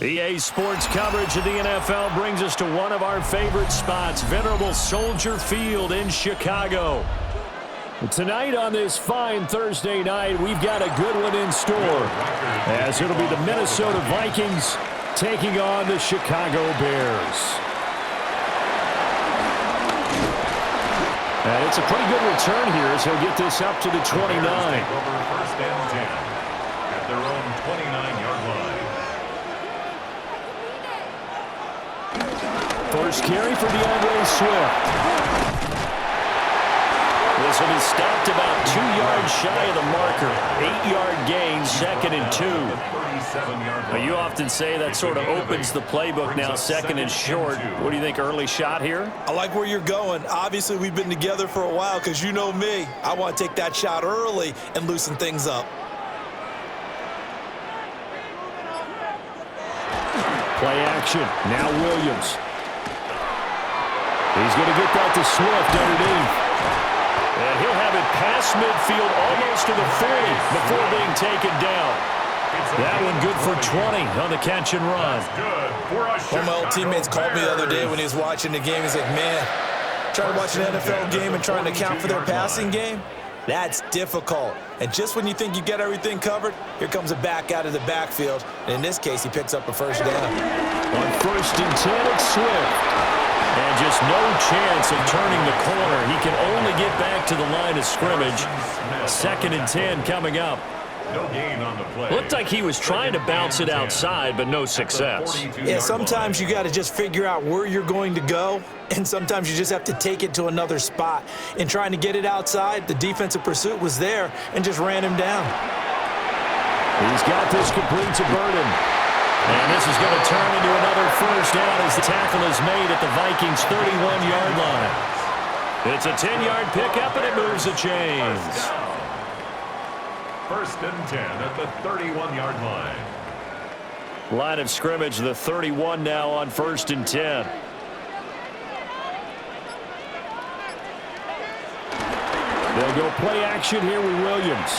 EA Sports coverage of the NFL brings us to one of our favorite spots, venerable Soldier Field in Chicago. Tonight on this fine Thursday night, we've got a good one in store, as it'll be the Minnesota Vikings taking on the Chicago Bears. And it's a pretty good return here as he'll get this up to the 29. First and 10 at their own 29-yard line. First carry for DeAndre Swift. This will be stopped about 2 yards shy of the marker. 8-yard gain, 2nd and 2. Now, you often say that sort of opens the playbook now, 2nd and short. What do you think, early shot here? I like where you're going. Obviously, we've been together for a while because you know me. I want to take that shot early and loosen things up. Play action. Now Williams. He's going to get that to Swift underneath. And he'll have it past midfield almost to the 30 before being taken down. That one good for 20 on the catch and run. One of my old teammates called me the other day when he was watching the game. He's like, man, trying to watch an NFL game and trying to account for their passing game, that's difficult. And just when you think you get everything covered, here comes a back out of the backfield. And in this case, he picks up a first down. On 1st and 10, it's Swift. And just no chance of turning the corner. He can only get back to the line of scrimmage. 2nd and 10 coming up. No gain on the play. Looked like he was trying to bounce it outside, but no success. Yeah, sometimes you got to just figure out where you're going to go, and sometimes you just have to take it to another spot. In trying to get it outside, the defensive pursuit was there and just ran him down. He's got this complete to Burden. And this is going to turn into another first down as the tackle is made at the Vikings' 31-yard line. It's a 10-yard pickup, and it moves the chains. 1st and 10 at the 31-yard line. Line of scrimmage, the 31 now on 1st and 10. They'll go play action here with Williams.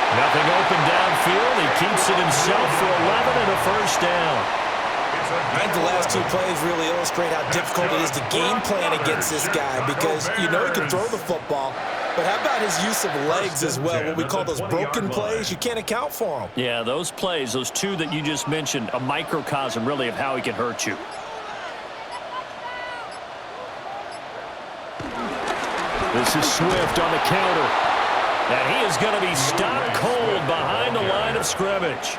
Nothing open downfield. He keeps it himself for 11 and a first down. I think the last 2 plays really illustrate how difficult it is to game plan against this guy because you know he can throw the football, but how about his use of legs as well, what we call those broken plays? You can't account for them. Yeah, those plays, those 2 that you just mentioned, a microcosm really of how he can hurt you. This is Swift on the counter. And he is going to be stopped cold behind the line of scrimmage.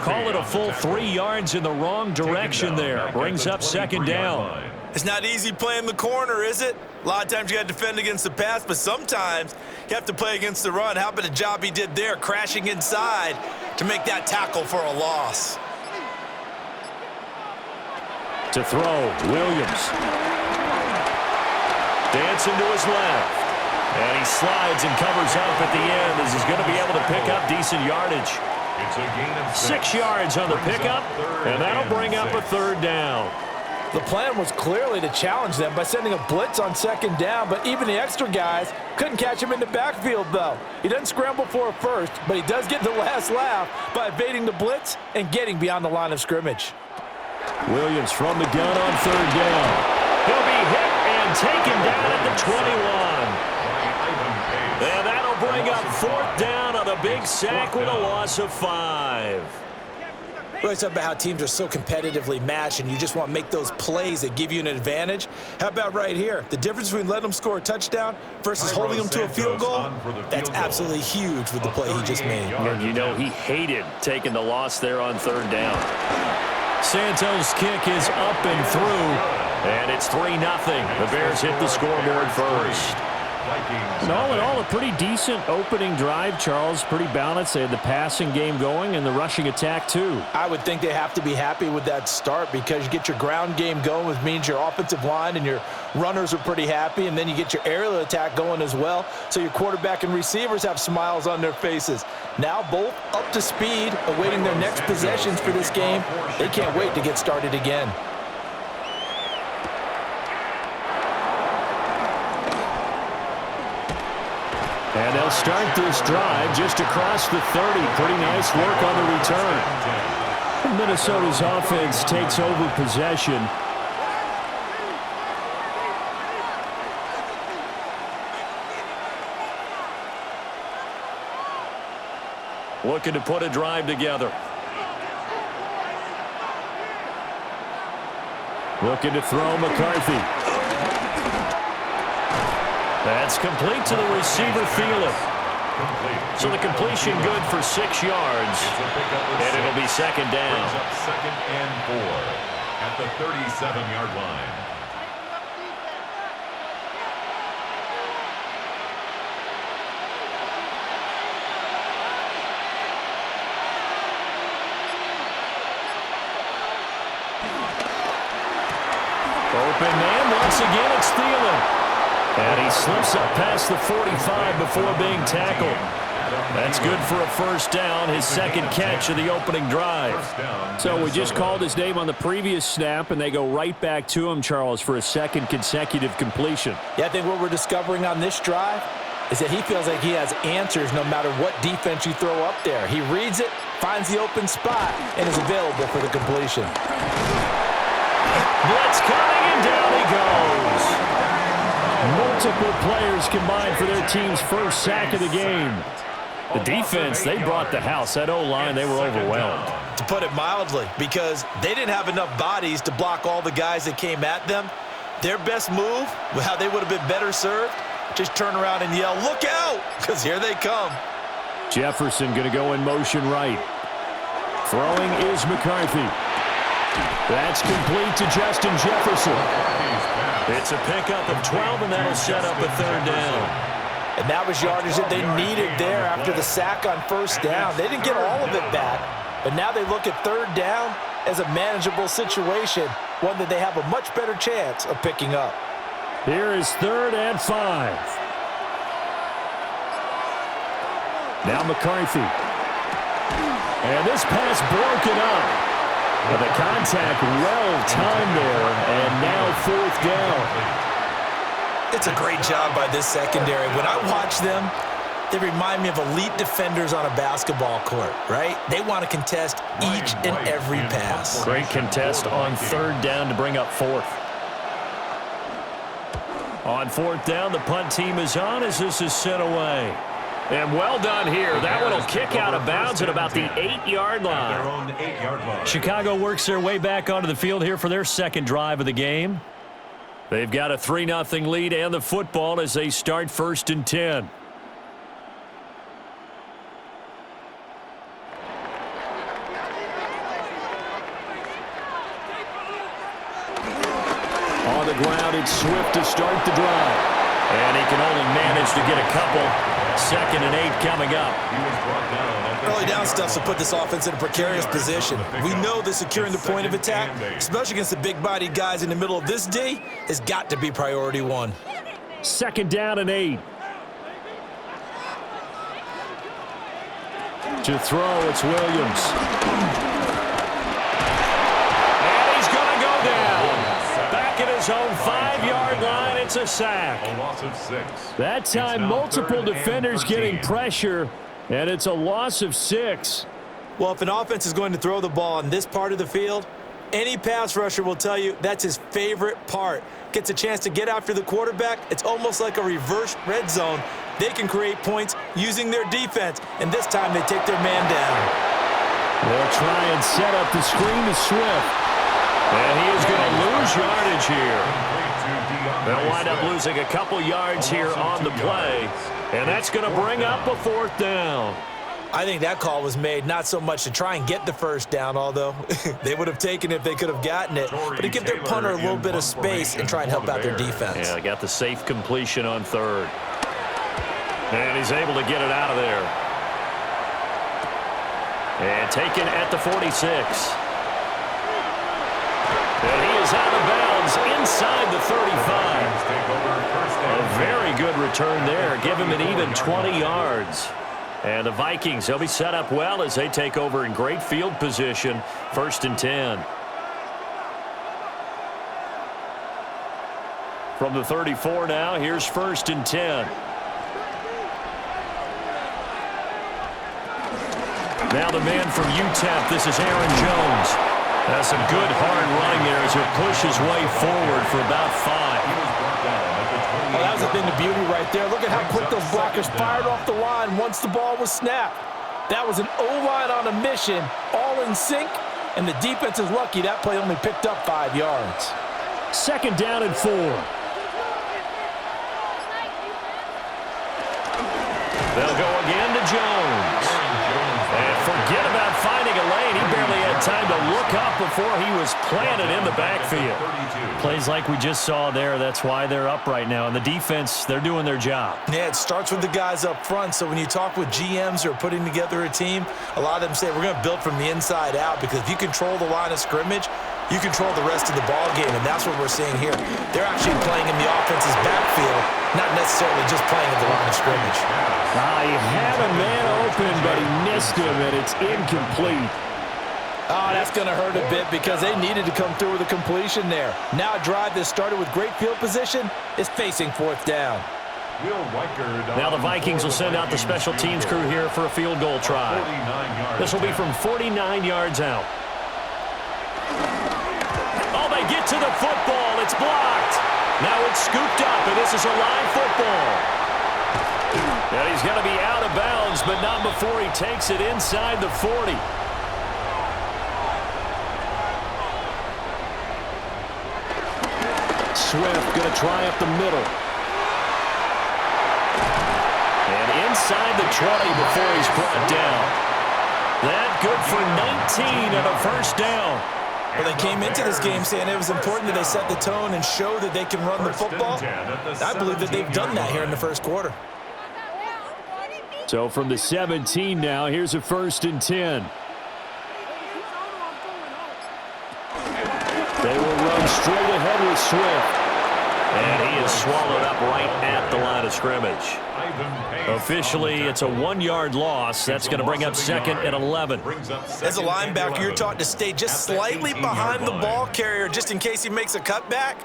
Call it a full 3 yards in the wrong direction there. Brings up 2nd down. It's not easy playing the corner, is it? A lot of times you got to defend against the pass, but sometimes you have to play against the run. How about the job he did there, crashing inside to make that tackle for a loss? To throw, Williams. Dancing to his left. And he slides and covers up at the end as he's going to be able to pick up decent yardage. It's a gain of 6 yards on the pickup, and that'll bring up a 3rd down. The plan was clearly to challenge them by sending a blitz on 2nd down, but even the extra guys couldn't catch him in the backfield, though. He doesn't scramble for a first, but he does get the last laugh by evading the blitz and getting beyond the line of scrimmage. Williams from the gun on 3rd down. He'll be hit and taken down at the 21. And that'll bring up 4th down on a big sack with a loss of 5. We always talk about how teams are so competitively matched and you just want to make those plays that give you an advantage. How about right here? The difference between letting them score a touchdown versus holding them to a field goal, that's absolutely huge with the play he just made. And you know he hated taking the loss there on 3rd down. Santos' kick is up and through, and it's 3-0. The Bears hit the scoreboard first. And all in all, a pretty decent opening drive, Charles. Pretty balanced. They had the passing game going and the rushing attack, too. I would think they have to be happy with that start because you get your ground game going, which means your offensive line and your runners are pretty happy, and then you get your aerial attack going as well, so your quarterback and receivers have smiles on their faces. Now both up to speed, awaiting their next possessions for this game. They can't wait to get started again. And they'll they'll start this drive just across the 30. Pretty nice work on the return. Minnesota's offense takes over possession. Looking to put a drive together. Looking to throw McCarthy. That's complete to the receiver, Thielen. So the completion good for 6 yards. And it'll be second down. Second and 4 at the 37-yard line. Open man, once again, it's Thielen. And he slips up past the 45 before being tackled. That's good for a first down, his second catch of the opening drive. So we just called his name on the previous snap, and they go right back to him, Charles, for a second consecutive completion. Yeah, I think what we're discovering on this drive is that he feels like he has answers no matter what defense you throw up there. He reads it, finds the open spot, and is available for the completion. Blitz coming, and down he goes. Multiple players combined for their team's first sack of the game. The defense, they brought the house. That O-line, they were overwhelmed. To put it mildly, because they didn't have enough bodies to block all the guys that came at them. Their best move, how they would have been better served, just turn around and yell, "Look out!" because here they come. Jefferson going to go in motion right. Throwing is McCarthy. That's complete to Justin Jefferson. It's a pickup of 12, and that'll set up a third down. And that was yardage that they needed there after the sack on first down. They didn't get all of it back, but now they look at third down as a manageable situation, one that they have a much better chance of picking up. Here is 3rd and 5. Now McCarthy. And this pass broken up. But the contact well-timed there, and now 4th down. It's a great job by this secondary. When I watch them, they remind me of elite defenders on a basketball court, right? They want to contest each and every pass. Great contest on 3rd down to bring up 4th. On 4th down, the punt team is on as this is sent away. And well done here. That one will kick out of bounds at about the 8-yard line. Chicago works their way back onto the field here for their second drive of the game. They've got a 3-0 lead and the football as they start 1st and 10. On the ground, it's Swift to start the drive. And he can only manage to get a couple. 2nd and 8 coming up. Early down stuff to put this offense in a precarious position. We know that securing the point of attack, especially against the big-bodied guys in the middle of this D, has got to be priority 1. 2nd down and 8. To throw, it's Williams. And he's going to go down. Back at his own 5-yard line, it's a sack. A loss of 6. That time, multiple defenders getting pressure, and it's a loss of 6. Well, if an offense is going to throw the ball in this part of the field, any pass rusher will tell you that's his favorite part. Gets a chance to get after the quarterback. It's almost like a reverse red zone. They can create points using their defense, and this time they take their man down. They'll try and set up the screen to Swift. And he is going to lose yardage here. They'll wind up losing a couple yards here on the play. And that's going to bring up a 4th down. I think that call was made not so much to try and get the first down, although they would have taken it if they could have gotten it, but to give their punter a little bit of space and try and help out their defense. Yeah, got the safe completion on 3rd. And he's able to get it out of there. And taken at the 46. And he is out of bounds inside the 35. A very good return there. Give him an even 20 yards. And the Vikings, they'll be set up well as they take over in great field position. 1st and 10. From the 34 now, here's 1st and 10. Now the man from UTEP, this is Aaron Jones. That's some good hard running there as he'll push his way forward for about 5. Well, that was the thing, the beauty right there. Look at how quick those blockers fired off the line once the ball was snapped. That was an O-line on a mission, all in sync, and the defense is lucky that play only picked up 5 yards. 2nd down and 4. They'll go again to Jones. And forget about finding a lane. He barely had time to look up before he was planted in the backfield. Plays like we just saw there. That's why they're up right now. And the defense, they're doing their job. Yeah, it starts with the guys up front. So when you talk with GMs who are putting together a team, a lot of them say we're going to build from the inside out, because if you control the line of scrimmage, you control the rest of the ball game, and that's what we're seeing here. They're actually playing in the offense's backfield, not necessarily just playing at the line of scrimmage. He had a man open, but he missed him, and it's incomplete. Oh, that's going to hurt a bit because they needed to come through with a completion there. Now a drive that started with great field position is facing 4th down. Now the Vikings will send out the special teams crew here for a field goal try. This will be from 49 yards out. Oh, they get to the football. It's blocked. Now it's scooped up, and this is a live football. And he's going to be out of bounds, but not before he takes it inside the 40. Swift going to try up the middle. And inside the 20 before he's brought down. That good for 19 and a 1st down. Well, they came into this game saying it was important that they set the tone and show that they can run the football. I believe that they've done that here in the 1st quarter. So from the 17 now, here's a 1st and 10. They will run straight ahead with Swift. And he is swallowed up right at the line of scrimmage. Officially, it's a 1-yard loss. That's going to bring up 2nd and 11. As a linebacker, you're taught to stay just slightly behind the ball carrier just in case he makes a cutback.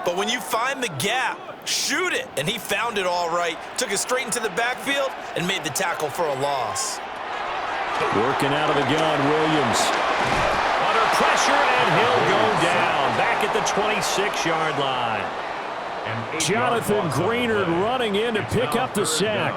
But when you find the gap, shoot it. And he found it all right. Took it straight into the backfield and made the tackle for a loss. Working out of the gun, Williams. Under pressure, and he'll go down. Back at the 26-yard line. Jonathan Greenard running in to pick up the sack.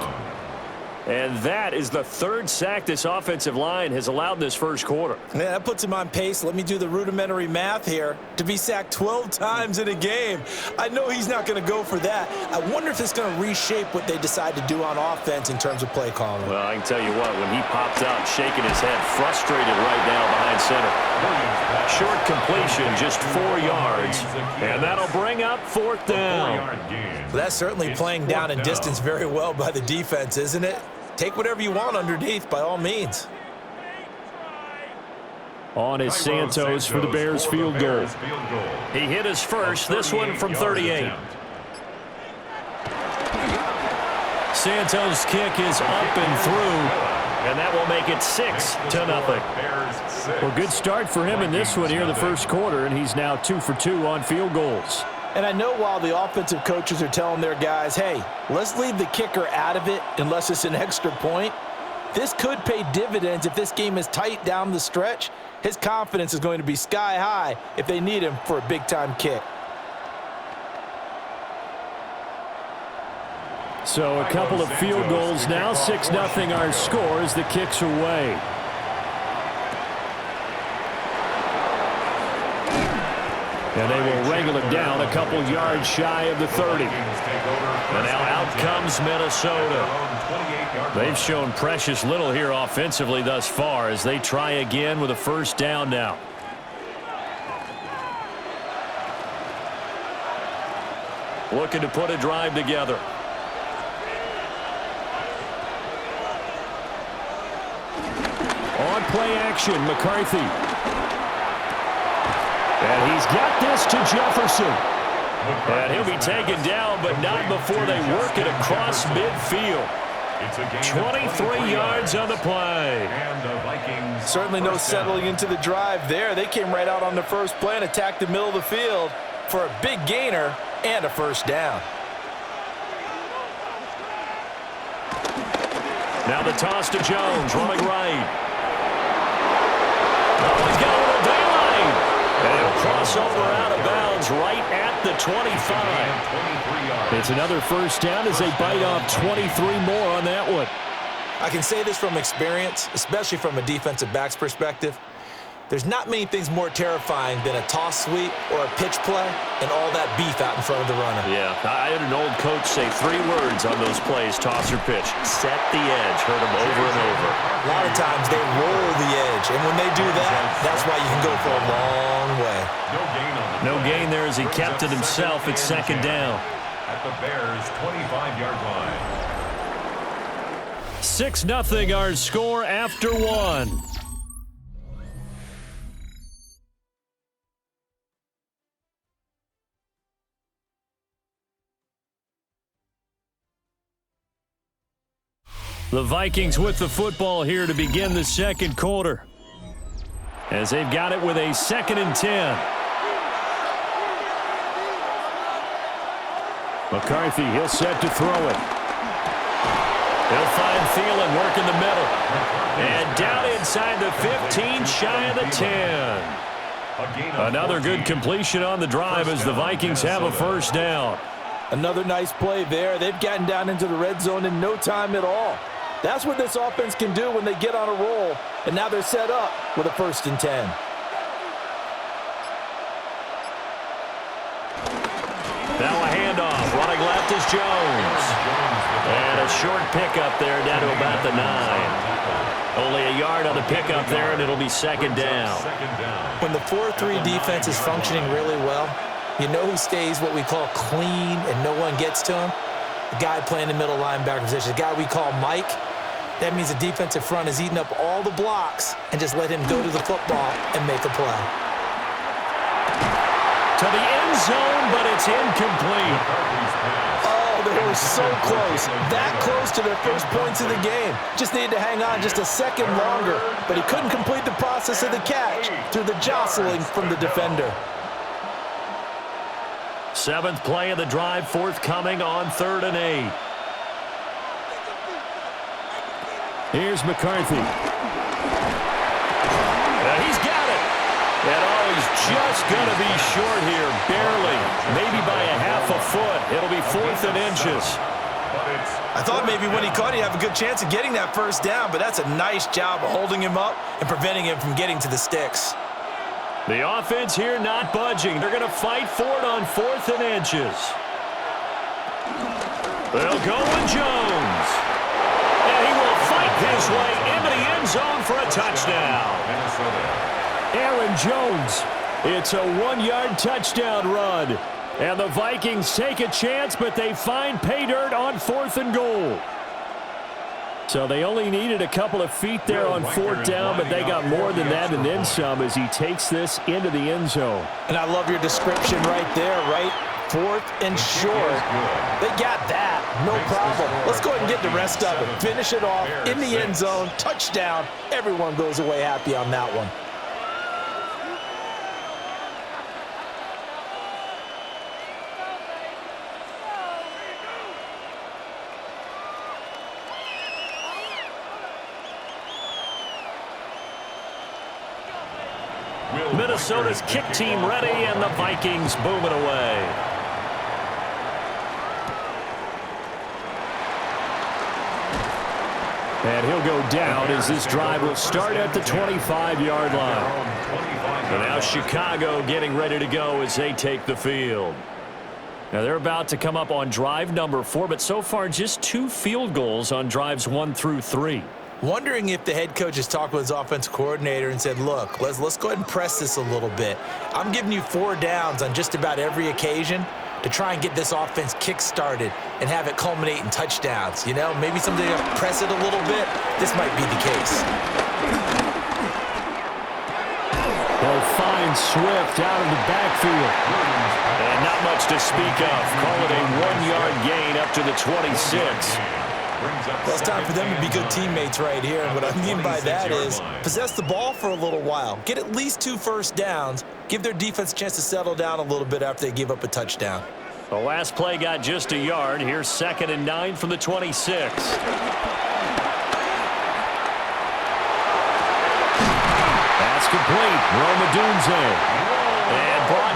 And that is the 3rd sack this offensive line has allowed this 1st quarter. Yeah, that puts him on pace. Let me do the rudimentary math here. To be sacked 12 times in a game, I know he's not going to go for that. I wonder if it's going to reshape what they decide to do on offense in terms of play calling. Well, I can tell you what, when he popped out shaking his head, frustrated right now behind center. Short completion, just 4 yards, and that'll bring up 4th down. Well, that's certainly playing down in distance very well by the defense, isn't it? Take whatever you want underneath, by all means. On is Santos for the Bears field goal. He hit his first, this one from 38. Santos' kick is up and through, and that will make it 6-0. Well, good start for him in this one here in the 1st quarter, and he's now 2 for 2 on field goals. And I know while the offensive coaches are telling their guys, hey, let's leave the kicker out of it unless it's an extra point, this could pay dividends if this game is tight down the stretch. His confidence is going to be sky high if they need him for a big-time kick. So a couple of field goals now, 6-0 our score as the kicks away. And they will wrangle it down a couple yards shy of the 30. And now out comes Minnesota. They've shown precious little here offensively thus far as they try again with a 1st down now. Looking to put a drive together. On play action, McCarthy. And he's got this to Jefferson. And he'll be taken down, but not before they work it across midfield. 23 yards on the play. Certainly no settling into the drive there. They came right out on the first play and attacked the middle of the field for a big gainer and a 1st down. Now the toss to Jones, running right. looks over out of bounds right at the 25. It's another first down as they bite off 23 more on that one. I can say this from experience, especially from a defensive back's perspective. There's not many things more terrifying than a toss sweep or a pitch play and all that beef out in front of the runner. Yeah, I had an old coach say 3 words on those plays, toss or pitch. Set the edge. Heard them over and over. A lot of times they roll the edge, and when they do that, that's why you can go for a long way. No gain there as he kept it himself at second down. At the Bears' 25-yard line. 6-0 our score after 1. The Vikings with the football here to begin the second quarter, as they've got it with a 2nd and 10. McCarthy, he'll set to throw it. He'll find Thielen working the middle. And down inside the 15, shy of the 10. Another good completion on the drive as the Vikings have a first down. Another nice play there. They've gotten down into the red zone in no time at all. That's what this offense can do when they get on a roll, and now they're set up with a 1st and 10. Now a handoff. Running left is Jones. And a short pickup there down to about the 9. Only a yard on the pickup there, and it'll be 2nd down. When the 4-3 defense is functioning really well, you know who stays what we call clean and no one gets to him? The guy playing the middle linebacker position, the guy we call Mike. That means the defensive front is eating up all the blocks and just let him go to the football and make a play. To the end zone, but it's incomplete. Oh, they were so close. That close to their first points of the game. Just needed to hang on just a second longer, but he couldn't complete the process of the catch through the jostling from the defender. 7th play of the drive, forthcoming on 3rd and 8. Here's McCarthy. He's got it. And he's just going to be short here, barely. Maybe by a half a foot. It'll be 4th and inches. I thought maybe when he caught it, he'd have a good chance of getting that first down, but that's a nice job of holding him up and preventing him from getting to the sticks. The offense here not budging. They're going to fight for it on 4th and inches. They'll go with Jones. And he will fight his way into the end zone for a touchdown. Aaron Jones. It's a 1-yard touchdown run. And the Vikings take a chance, but they find pay dirt on 4th and goal. So they only needed a couple of feet there on 4th down, but they got more than that and then some as he takes this into the end zone. And I love your description right there, right? 4th and short. They got that. No problem. Let's go ahead and get the rest of it. Finish it off in the end zone. Touchdown. Everyone goes away happy on that one. Minnesota's kick team ready, and the Vikings booming away. And he'll go down as this drive will start at the 25-yard line. And now Chicago getting ready to go as they take the field. Now they're about to come up on drive number 4, but so far just 2 field goals on drives 1 through 3. Wondering if the head coach has talked with his offensive coordinator and said, look, let's go ahead and press this a little bit. I'm giving you 4 downs on just about every occasion to try and get this offense kick-started and have it culminate in touchdowns. You know, maybe something to press it a little bit. This might be the case. They'll find Swift out of the backfield. And not much to speak of. Call it a 1-yard gain up to the 26. Well, it's time for them to be good teammates right here. And what I mean by that is possess the ball for a little while. Get at least 2 first downs. Give their defense a chance to settle down a little bit after they give up a touchdown. The last play got just a yard. Here's 2nd and 9 from the 26. That's complete. Roma Dunze. And brought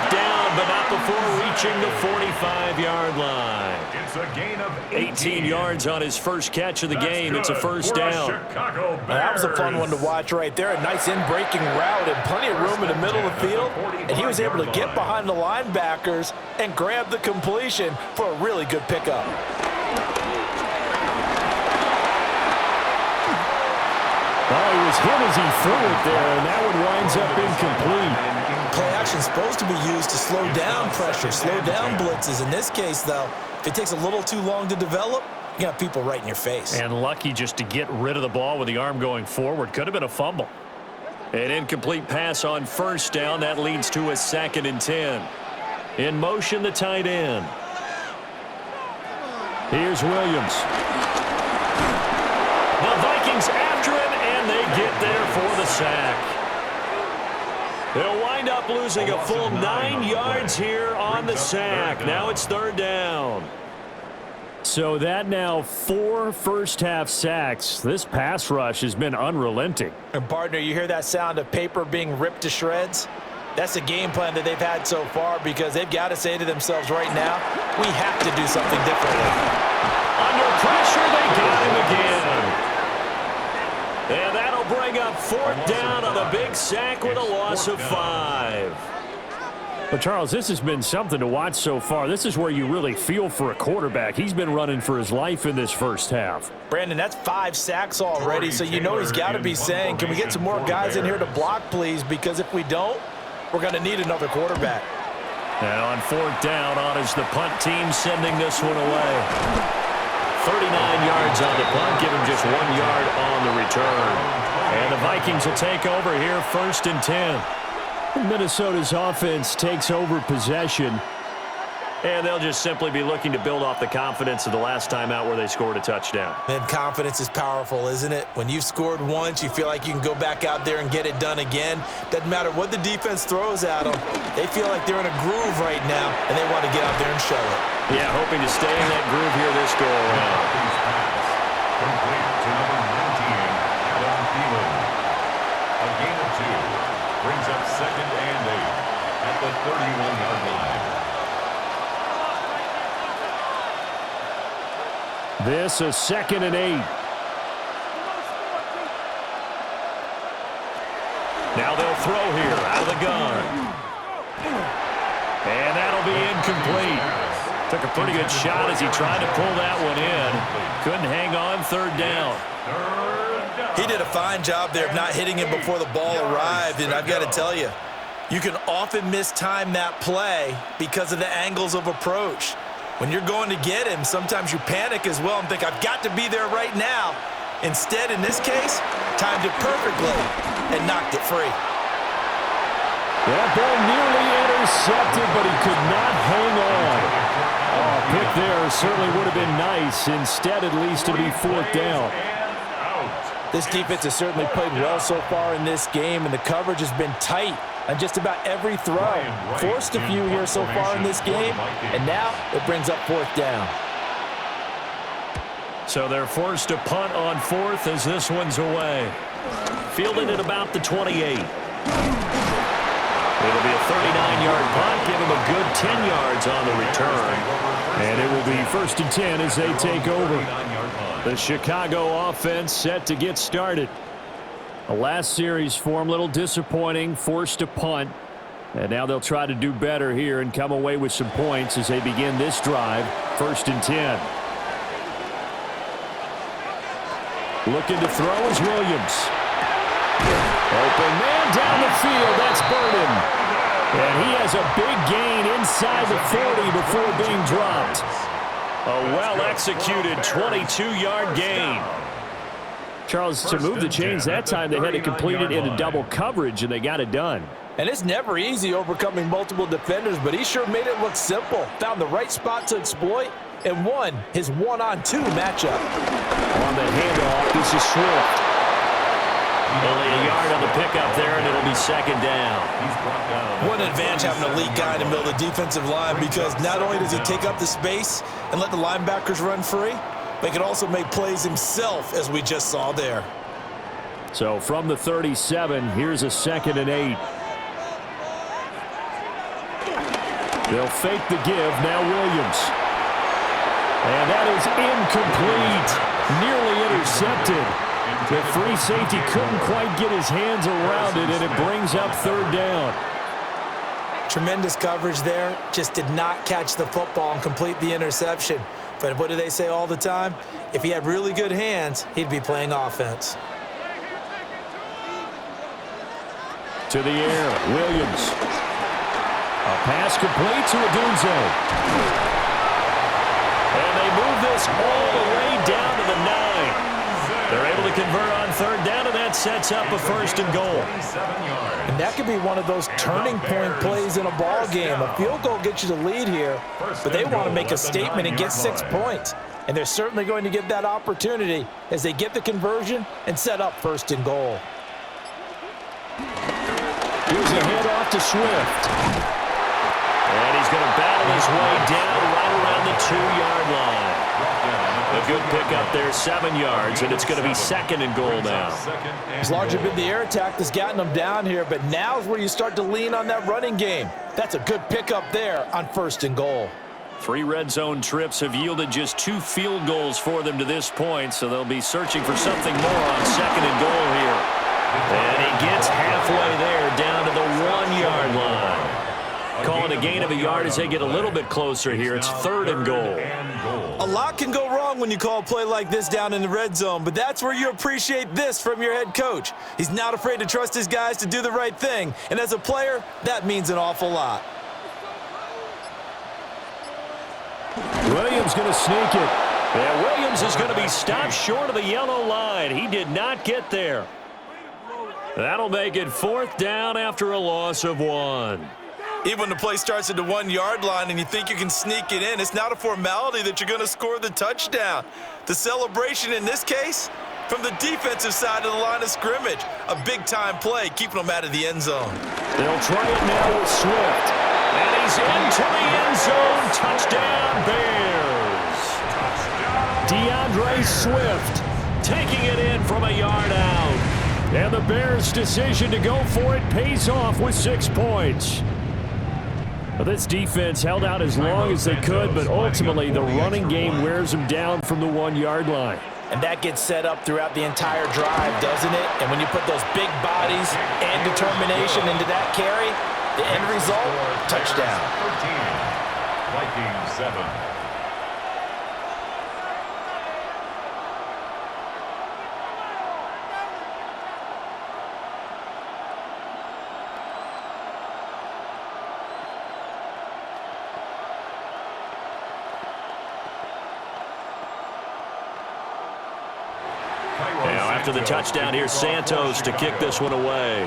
before reaching the 45-yard line. It's a gain of 18 yards on his first catch of the game. It's a first down. Now, that was a fun one to watch right there. A nice in-breaking route and plenty of room in the middle of the field. And he was able to get behind the linebackers and grab the completion for a really good pickup. Oh, he was hit as he threw it there, and that one winds up incomplete. Play action is supposed to be used to slow down pressure, slow down blitzes. In this case, though, if it takes a little too long to develop, you got people right in your face. And lucky just to get rid of the ball with the arm going forward. Could have been a fumble. An incomplete pass on first down. That leads to a 2nd and 10. In motion, the tight end. Here's Williams. The Vikings after him, and they get there for the sack. They'll wind up losing a full 9 yards here on the sack. Now it's 3rd down. So that now 4 first-half sacks. This pass rush has been unrelenting. And, partner, you hear that sound of paper being ripped to shreds? That's the game plan that they've had so far because they've got to say to themselves right now, we have to do something differently. Under pressure, they got him again. And that'll bring up 4th down on a big sack with a loss of 5. But, Charles, this has been something to watch so far. This is where you really feel for a quarterback. He's been running for his life in this first half. Brandon, that's 5 sacks already, so you know he's got to be saying, can we get some more guys in here to block, please? Because if we don't, we're going to need another quarterback. And on 4th down, on is the punt team sending this one away. 39 yards on the punt, give him just 1 yard on the return. And the Vikings will take over here, 1st and 10. Minnesota's offense takes over possession. And they'll just simply be looking to build off the confidence of the last time out where they scored a touchdown. And confidence is powerful, isn't it? When you've scored once, you feel like you can go back out there and get it done again. Doesn't matter what the defense throws at them. They feel like they're in a groove right now, and they want to get out there and show it. Yeah, hoping to stay in that groove here this go-around. Complete to number 19, Adam Thielen. A gain of 2 brings up 2nd and 8 at the 31-yard line. This a 2nd and 8. Now they'll throw here out of the gun. And that'll be incomplete. Took a pretty good shot as he tried to pull that one in. Couldn't hang on, 3rd down. He did a fine job there of not hitting him before the ball arrived, and I've got to tell you, you can often mistime that play because of the angles of approach. When you're going to get him, sometimes you panic as well and think, I've got to be there right now. Instead, in this case, timed it perfectly and knocked it free. That ball nearly intercepted, but he could not hang on. Oh, pick there certainly would have been nice. Instead, at least, to be 4th down. This defense has certainly played well so far in this game, and the coverage has been tight on just about every throw. Forced a few here so far in this game, and now it brings up 4th down. So they're forced to punt on 4th as this one's away. Fielded at about the 28. It'll be a 39-yard punt, give him a good 10 yards on the return. And it will be 1st and 10 as they take over. The Chicago offense set to get started. The last series for them, a little disappointing, forced to punt. And now they'll try to do better here and come away with some points as they begin this drive, 1st and 10. Looking to throw is Williams. Open man down the field, that's Burden. And he has a big gain inside the 40 before being dropped. A well-executed 22-yard gain. Charles, to move the chains that time, they had to complete it into double coverage, and they got it done. And it's never easy overcoming multiple defenders, but he sure made it look simple. Found the right spot to exploit and won his one-on-2 matchup. On the handoff, this is Swift. Only a yard on the pickup there, and it'll be 2nd down. What an advantage having an elite guy in the middle of the defensive line, because not only does he take up the space and let the linebackers run free, but he can also make plays himself, as we just saw there. So from the 37, here's a 2nd and 8. They'll fake the give. Now Williams. And that is incomplete. Nearly intercepted. The free safety couldn't quite get his hands around it, and it brings up third down. Tremendous coverage there. Just did not catch the football and complete the interception. But what do they say all the time? If he had really good hands, he'd be playing offense. To the air, Williams. A pass complete to Odunze. And they move this all the way down to the 9. They're able to convert on third down, and that sets up a first and goal. And that could be one of those turning point plays in a ball game. A field goal gets you the lead here, but they want to make a statement and get 6 points. And they're certainly going to get that opportunity as they get the conversion and set up first and goal. Here's a handoff to Swift. And he's going to battle his way down right around the 2-yard line. A good pickup there, 7 yards, and it's going to be second and goal now. It's largely been the air attack that's gotten them down here, but now's where you start to lean on that running game. That's a good pickup there on first and goal. 3 red zone trips have yielded just 2 field goals for them to this point, so they'll be searching for something more on second and goal here. And he gets halfway there down to the 1-yard line. Calling a gain of a yard as they get a little bit closer here. It's third and goal. A lot can go wrong when you call a play like this down in the red zone, but that's where you appreciate this from your head coach. He's not afraid to trust his guys to do the right thing, and as a player, that means an awful lot. Williams going to sneak it. Yeah, Williams is going to be stopped short of the yellow line. He did not get there. That'll make it fourth down after a loss of 1. Even when the play starts at the 1-yard line and you think you can sneak it in, it's not a formality that you're going to score the touchdown. The celebration in this case, from the defensive side of the line of scrimmage. A big-time play, keeping them out of the end zone. They'll try it now with Swift. And he's into the end zone. Touchdown, Bears. DeAndre Swift Taking it in from a yard out. And the Bears' decision to go for it pays off with 6 points. Well, this defense held out as long as they could, but ultimately the running game wears them down from the 1-yard line. And that gets set up throughout the entire drive, doesn't it? And when you put those big bodies and determination into that carry, the end result, touchdown. 13, Vikings 7. Now after the touchdown, here's Santos to kick this one away.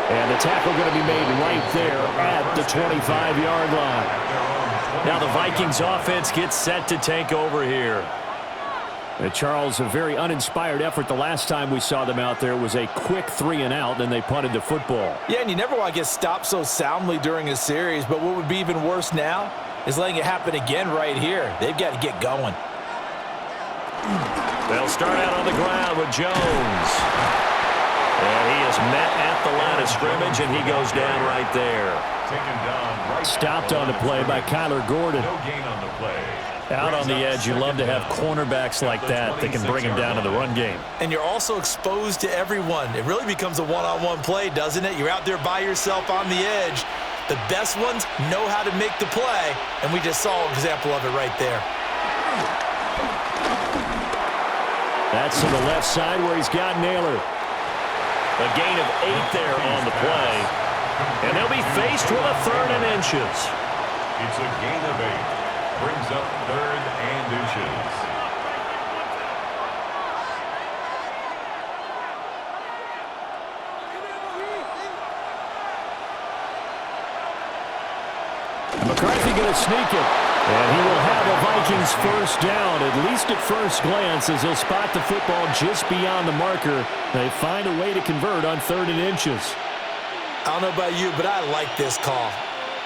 And the tackle going to be made right there at the 25-yard line. Now the Vikings offense gets set to take over here. Charles, a very uninspired effort the last time we saw them out there was a quick 3-and-out, then they punted the football. Yeah, and you never want to get stopped so soundly during a series, but what would be even worse now is letting it happen again right here. They've got to get going. They'll start out on the ground with Jones. And he is met at the line of scrimmage, and he goes down right there. Taken down right. Stopped on the play by Kyler Gordon. No gain on the play. Out on the edge, you love to have cornerbacks like that can bring him down to the run game. And you're also exposed to everyone. It really becomes a one-on-one play, doesn't it? You're out there by yourself on the edge. The best ones know how to make the play, and we just saw an example of it right there. That's to the left side where he's got Naylor. A gain of 8 there on the play. And they'll be faced with a 3rd and inches. It's a gain of 8. Brings up 3rd and inches. McCarthy going to sneak it. And he will have a Vikings first down, at least at first glance, as he'll spot the football just beyond the marker. They find a way to convert on 3rd and inches. I don't know about you, but I like this call.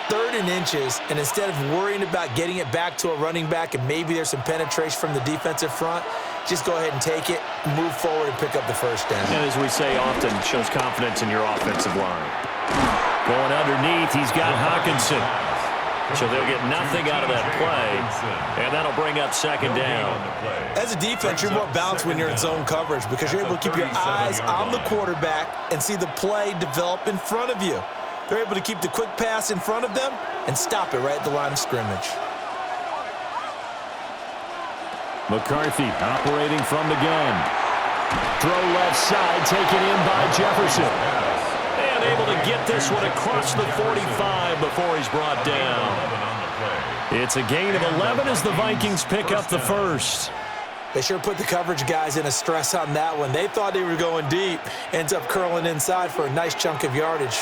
3rd and inches, and instead of worrying about getting it back to a running back and maybe there's some penetration from the defensive front, just go ahead and take it, move forward, and pick up the first down. And as we say often, shows confidence in your offensive line. Going underneath, he's got Hawkinson. So they'll get nothing out of that play, and that'll bring up second down. As a defense, you're more balanced when you're in zone coverage because you're able to keep your eyes on the quarterback and see the play develop in front of you. They're able to keep the quick pass in front of them and stop it right at the line of scrimmage. McCarthy operating from the gun. Throw left side, taken in by Jefferson. And able to get this one across the 45 before he's brought down. It's a gain of 11 as the Vikings pick up the first. They sure put the coverage guys in a stress on that one. They thought they were going deep. Ends up curling inside for a nice chunk of yardage.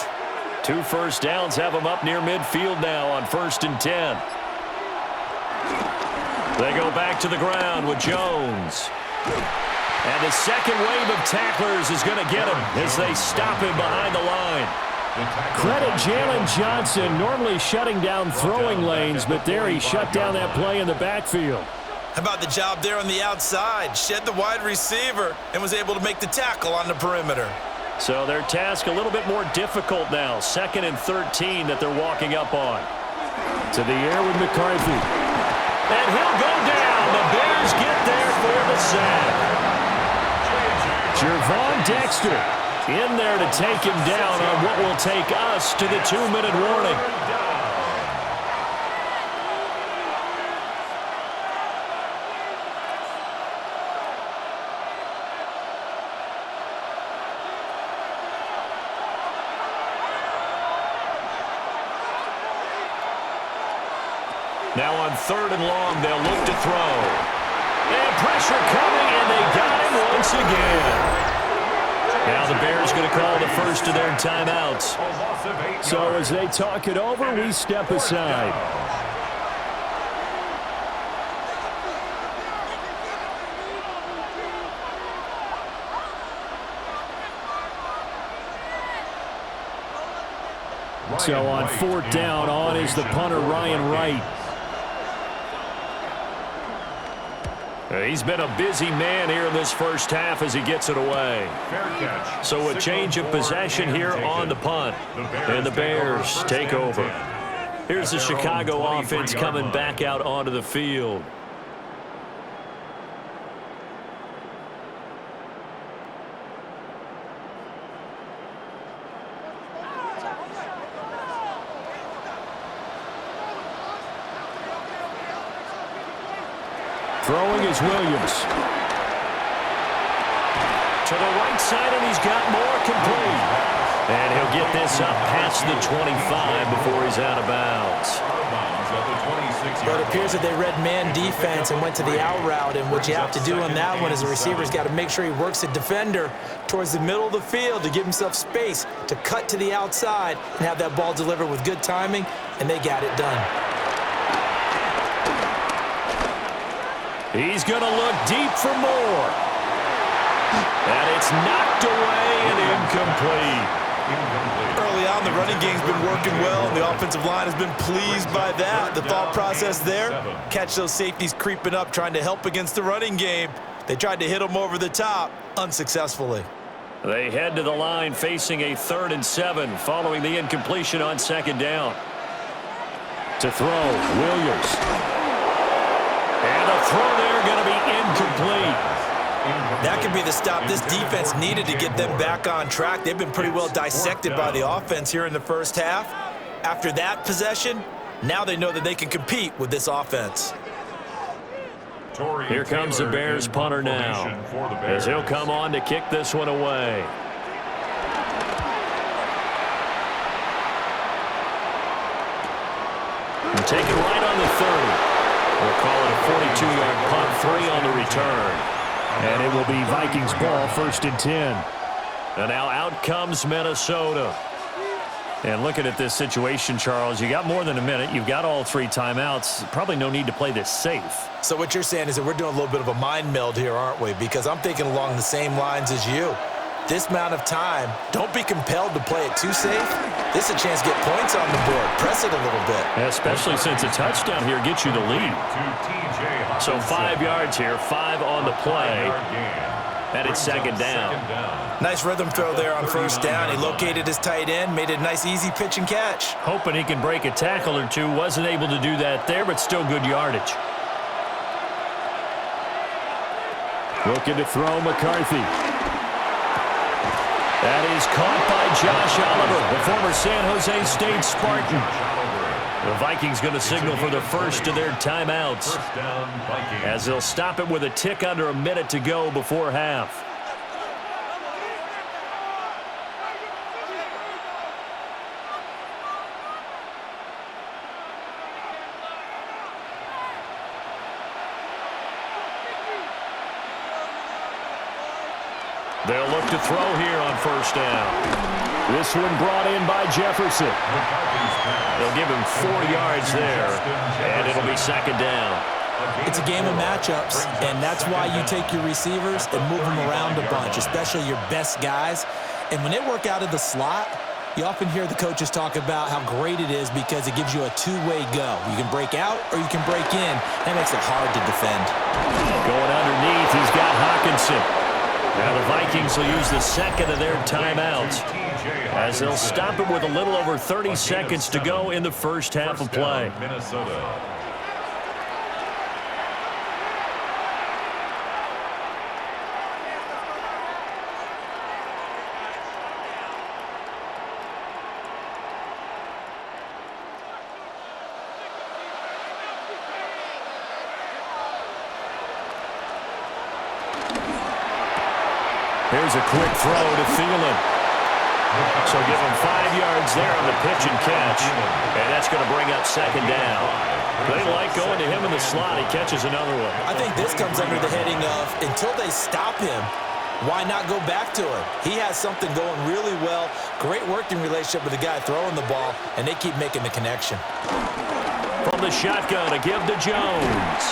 2 first downs have them up near midfield now on 1st and 10. They go back to the ground with Jones. And the second wave of tacklers is going to get him as they stop him behind the line. Credit Jalen Johnson, normally shutting down throwing lanes, but there he shut down that play in the backfield. How about the job there on the outside? Shed the wide receiver and was able to make the tackle on the perimeter. So their task a little bit more difficult now. 2nd and 13 that they're walking up on. To the air with McCarthy. And he'll go down. The Bears get there for the sack. Jervon Dexter in there to take him down on what will take us to the 2-minute warning. Now on 3rd and long, they'll look to throw. And pressure coming, and they got him once again. Now the Bears going to call the first of their timeouts. So as they talk it over, we step aside. So on 4th down, on is the punter, Ryan Wright. He's been a busy man here in this first half as he gets it away. So a change of possession here on the punt. And the Bears take over. Here's the Chicago offense coming back out onto the field. Throwing is Williams. To the right side, and he's got more complete. And he'll get this up past the 25 before he's out of bounds. But it appears that they read man defense and went to the out route. And what you have to do on that one is the receiver's got to make sure he works the defender towards the middle of the field to give himself space to cut to the outside and have that ball delivered with good timing, and they got it done. He's going to look deep for more. And it's knocked away and incomplete. Early on, the running game's been working well, and the offensive line has been pleased by that. The thought process there, catch those safeties creeping up, trying to help against the running game. They tried to hit them over the top, unsuccessfully. They head to the line facing a 3rd and 7 following the incompletion on 2nd down. To throw, Williams. And the throw there going to be incomplete. That could be the stop this defense needed to get them back on track. They've been pretty well dissected by the offense here in the first half. After that possession, now they know that they can compete with this offense. Here comes the Bears punter now, as he'll come on to kick this one away. And take it right on the 30. We'll call it a 42-yard punt, 3 on the return. And it will be Vikings ball, 1st and 10. And now out comes Minnesota. And looking at this situation, Charles, you got more than a minute. You've got all 3 timeouts. Probably no need to play this safe. So what you're saying is that we're doing a little bit of a mind meld here, aren't we? Because I'm thinking along the same lines as you. This amount of time, don't be compelled to play it too safe. This is a chance to get points on the board. Press it a little bit. Especially since a touchdown here gets you the lead. So 5 yards here, 5 on the play. And it's second down. Nice rhythm throw there on first down. He located his tight end, made it a nice easy pitch and catch. Hoping he can break a tackle or two. Wasn't able to do that there, but still good yardage. Looking to throw McCarthy. That is caught by Josh Oliver, the former San Jose State Spartan. The Vikings going to signal for the first of their timeouts, as they'll stop it with a tick under a minute to go before half. They'll look to throw here on first down. This one brought in by Jefferson. They'll give him 4 yards there, and it'll be second down. It's a game of matchups, and that's why you take your receivers and move them around a bunch, especially your best guys. And when they work out of the slot, you often hear the coaches talk about how great it is because it gives you a two-way go. You can break out or you can break in. That makes it hard to defend. Going underneath, he's got Hawkinson. Now the Vikings will use the second of their timeouts, as they'll stop it with a little over 30 seconds to go in the first half of play. Here's a quick throw to Thielen. So give him 5 yards there on the pitch and catch. And that's going to bring up second down. They like going to him in the slot. He catches another one. I think this comes under the heading of, until they stop him, why not go back to him? He has something going really well. Great working relationship with the guy throwing the ball, and they keep making the connection. From the shotgun, a give to Jones.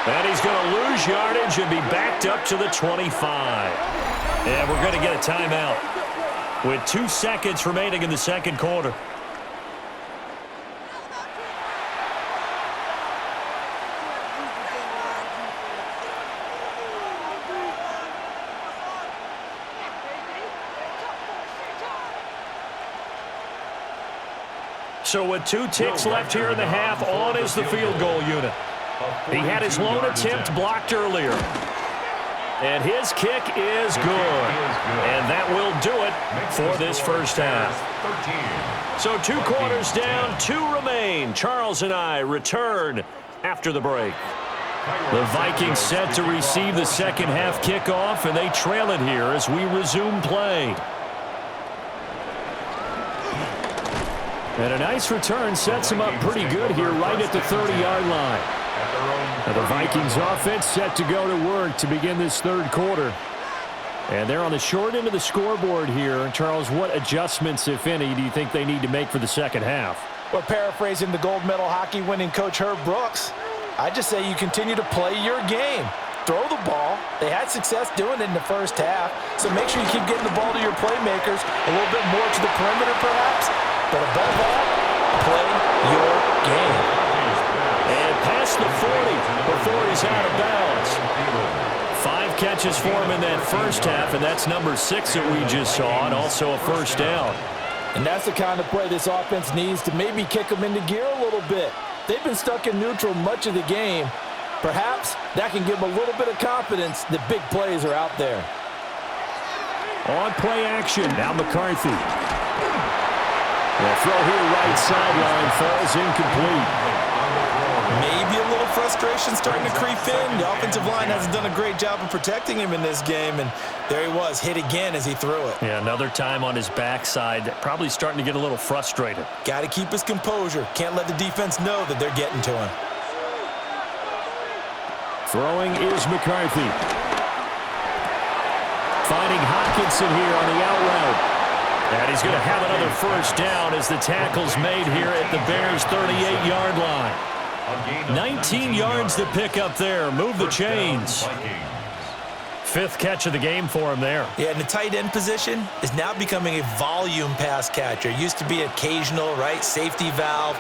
And he's going to lose yardage and be backed up to the 25. And we're going to get a timeout with 2 seconds remaining in the second quarter. So with 2 ticks left here in the half, on is the field goal unit. He had his lone attempt blocked earlier. And his kick is good. And that will do it for this first half. So 2 quarters down, 2 remain. Charles and I return after the break. The Vikings set to receive the second half kickoff, and they trail it here as we resume play. And a nice return sets them up pretty good here right at the 30-yard line. Now the Vikings offense set to go to work to begin this third quarter. And they're on the short end of the scoreboard here. Charles, what adjustments, if any, do you think they need to make for the second half? Well, paraphrasing the gold medal hockey winning coach Herb Brooks, I just say you continue to play your game. Throw the ball. They had success doing it in the first half, so make sure you keep getting the ball to your playmakers, a little bit more to the perimeter perhaps, but above all, play your game. And past the 40 before he's out of bounds. 5 catches for him in that first half, and that's number 6 that we just saw, and also a first down. And that's the kind of play this offense needs to maybe kick them into gear a little bit. They've been stuck in neutral much of the game. Perhaps that can give them a little bit of confidence that big plays are out there. On play action, now McCarthy. The throw here right sideline falls incomplete. Maybe a little frustration starting to creep in. The offensive line hasn't done a great job of protecting him in this game, and there he was, hit again as he threw it. Yeah, another time on his backside, probably starting to get a little frustrated. Got to keep his composure. Can't let the defense know that they're getting to him. Throwing is McCarthy. Finding Hawkinson here on the out route. And he's going to have another first down as the tackle's made here at the Bears' 38-yard line. 19 yards to pick up there. Move the chains. 5th catch of the game for him there. Yeah, and the tight end position is now becoming a volume pass catcher. Used to be occasional, right? Safety valve.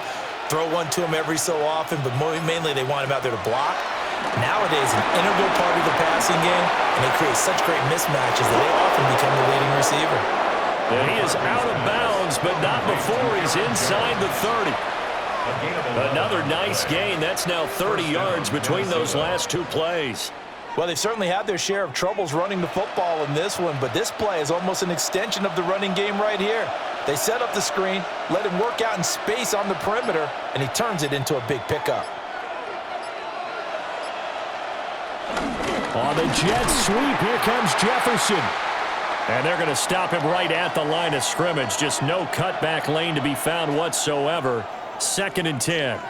Throw one to him every so often, but mainly they want him out there to block. Nowadays, an integral part of the passing game, and they create such great mismatches that they often become the leading receiver. And he is out of bounds, but not before he's inside the 30. Another nice gain. That's now 30 yards between those last two plays. Well, they certainly had their share of troubles running the football in this one, but this play is almost an extension of the running game right here. They set up the screen, let him work out in space on the perimeter, and he turns it into a big pickup. On the jet sweep, here comes Jefferson. And they're going to stop him right at the line of scrimmage. Just no cutback lane to be found whatsoever. 2nd and 10.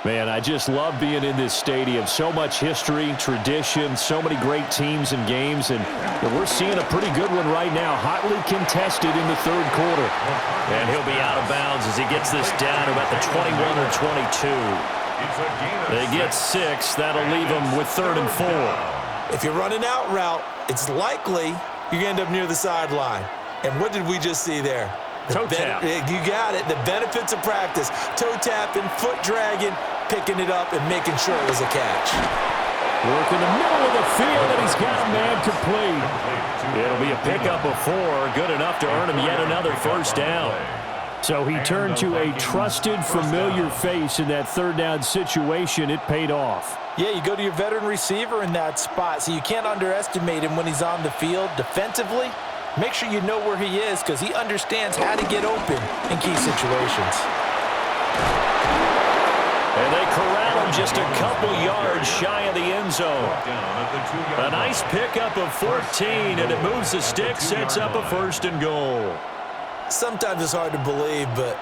Man, I just love being in this stadium. So much history, tradition, so many great teams and games, and we're seeing a pretty good one right now, hotly contested in the third quarter. And he'll be out of bounds as he gets this down to about the 21 or 22. They get 6. That'll leave them with 3rd and 4. If you're running out route, it's likely you're going to end up near the sideline. And what did we just see there? Toe tap. You got it. The benefits of practice. Toe tapping, foot dragging, picking it up, and making sure it was a catch. Work in the middle of the field, and he's got a man complete. It'll be a pickup of 4. Good enough to earn him yet another first down. So he turned to a trusted, familiar face in that 3rd down situation. It paid off. Yeah, you go to your veteran receiver in that spot, so you can't underestimate him when he's on the field defensively. Make sure you know where he is because he understands how to get open in key situations. And they corral him just a couple yards shy of the end zone. A nice pickup of 14, and it moves the stick, sets up a 1st and goal. Sometimes it's hard to believe, but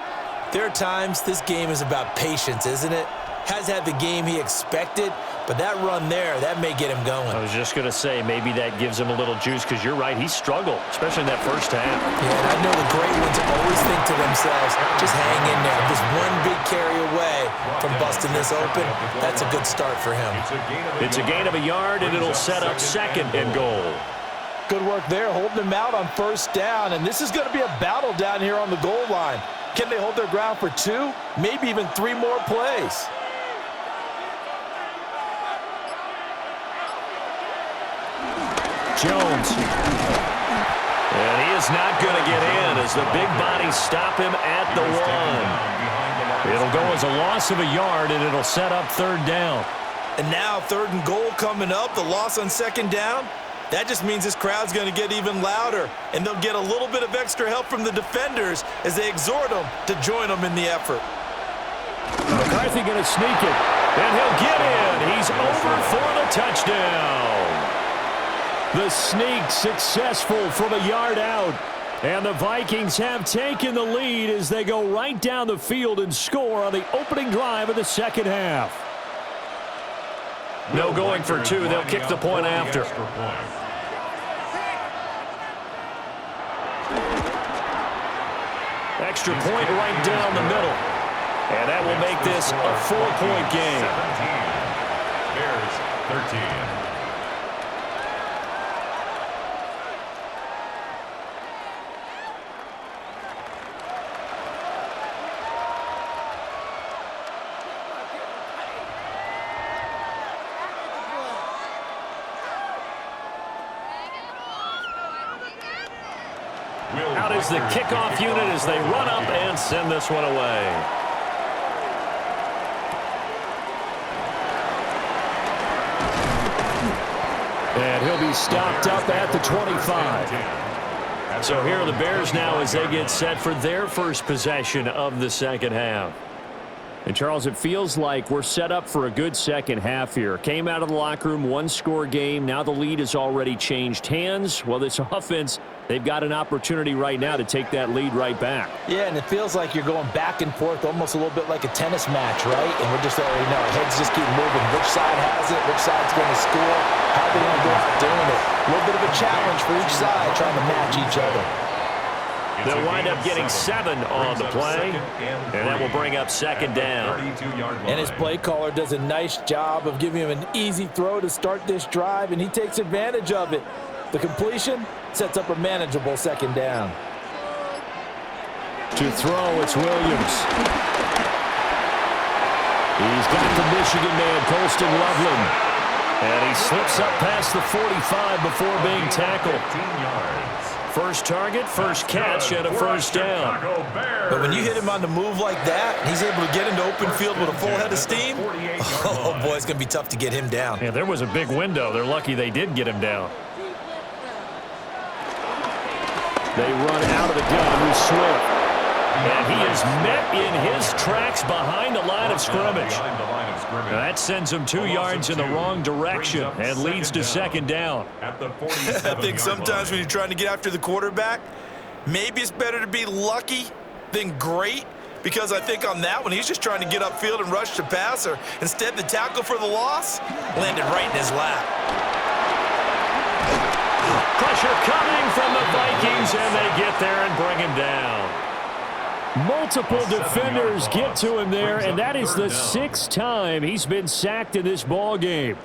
there are times this game is about patience, isn't it? Has had the game he expected, but that run there, that may get him going. I was just going to say, maybe that gives him a little juice because you're right, he struggled, especially in that first half. Yeah, and I know the great ones always think to themselves, just hang in there. Just one big carry away from busting this open, that's a good start for him. It's a gain of a yard, and it'll set up 2nd and goal. Good work there, holding him out on 1st down, and this is going to be a battle down here on the goal line. Can they hold their ground for 2, maybe even 3 more plays? Jones. And he is not going to get in as the big bodies stop him at the 1. It'll go as a loss of a yard, and it'll set up 3rd down. And now 3rd and goal coming up, the loss on 2nd down. That just means this crowd's going to get even louder, and they'll get a little bit of extra help from the defenders as they exhort them to join them in the effort. McCarthy going to sneak it. And he'll get in. He's over for the touchdown. The sneak successful from a yard out. And the Vikings have taken the lead as they go right down the field and score on the opening drive of the 2nd half. No going for 2. They'll kick the point after. Extra point right down the middle. And that will make this a 4-point game. 17. Bears 13. Out is the kickoff unit as they run up and send this one away. And he'll be stopped up at the 25. So here are the Bears now as they get set for their first possession of the 2nd half. And, Charles, it feels like we're set up for a good 2nd half here. Came out of the locker room, 1-score game. Now the lead has already changed hands. Well, this offense, they've got an opportunity right now to take that lead right back. Yeah, and it feels like you're going back and forth almost a little bit like a tennis match, right? And we're just already know. Our heads just keep moving. Which side has it? Which side's going to score? How are they going to go about doing it? A little bit of a challenge for each side, trying to match each other. They'll wind up getting 7 on the play, and that will bring up second down. And his play caller does a nice job of giving him an easy throw to start this drive, and he takes advantage of it. The completion sets up a manageable second down. To throw, it's Williams. He's got the Michigan man, Colston Loveland. And he slips up past the 45 before being tackled. First target, first catch, and a first down. But when you hit him on the move like that, he's able to get into open field with a full head of steam. Oh, boy, it's going to be tough to get him down. Yeah, there was a big window. They're lucky they did get him down. They run out of the gun with Swift. And he is met in his tracks behind the line of scrimmage. Now that sends him 2 yards in the wrong direction and leads to second down. I think sometimes when you're trying to get after the quarterback, maybe it's better to be lucky than great, because I think on that one, he's just trying to get upfield and rush the passer. Instead, the tackle for the loss landed right in his lap. Pressure coming from the Vikings, and they get there and bring him down. Multiple defenders get to him there, and that is the 6th time he's been sacked in this ball game.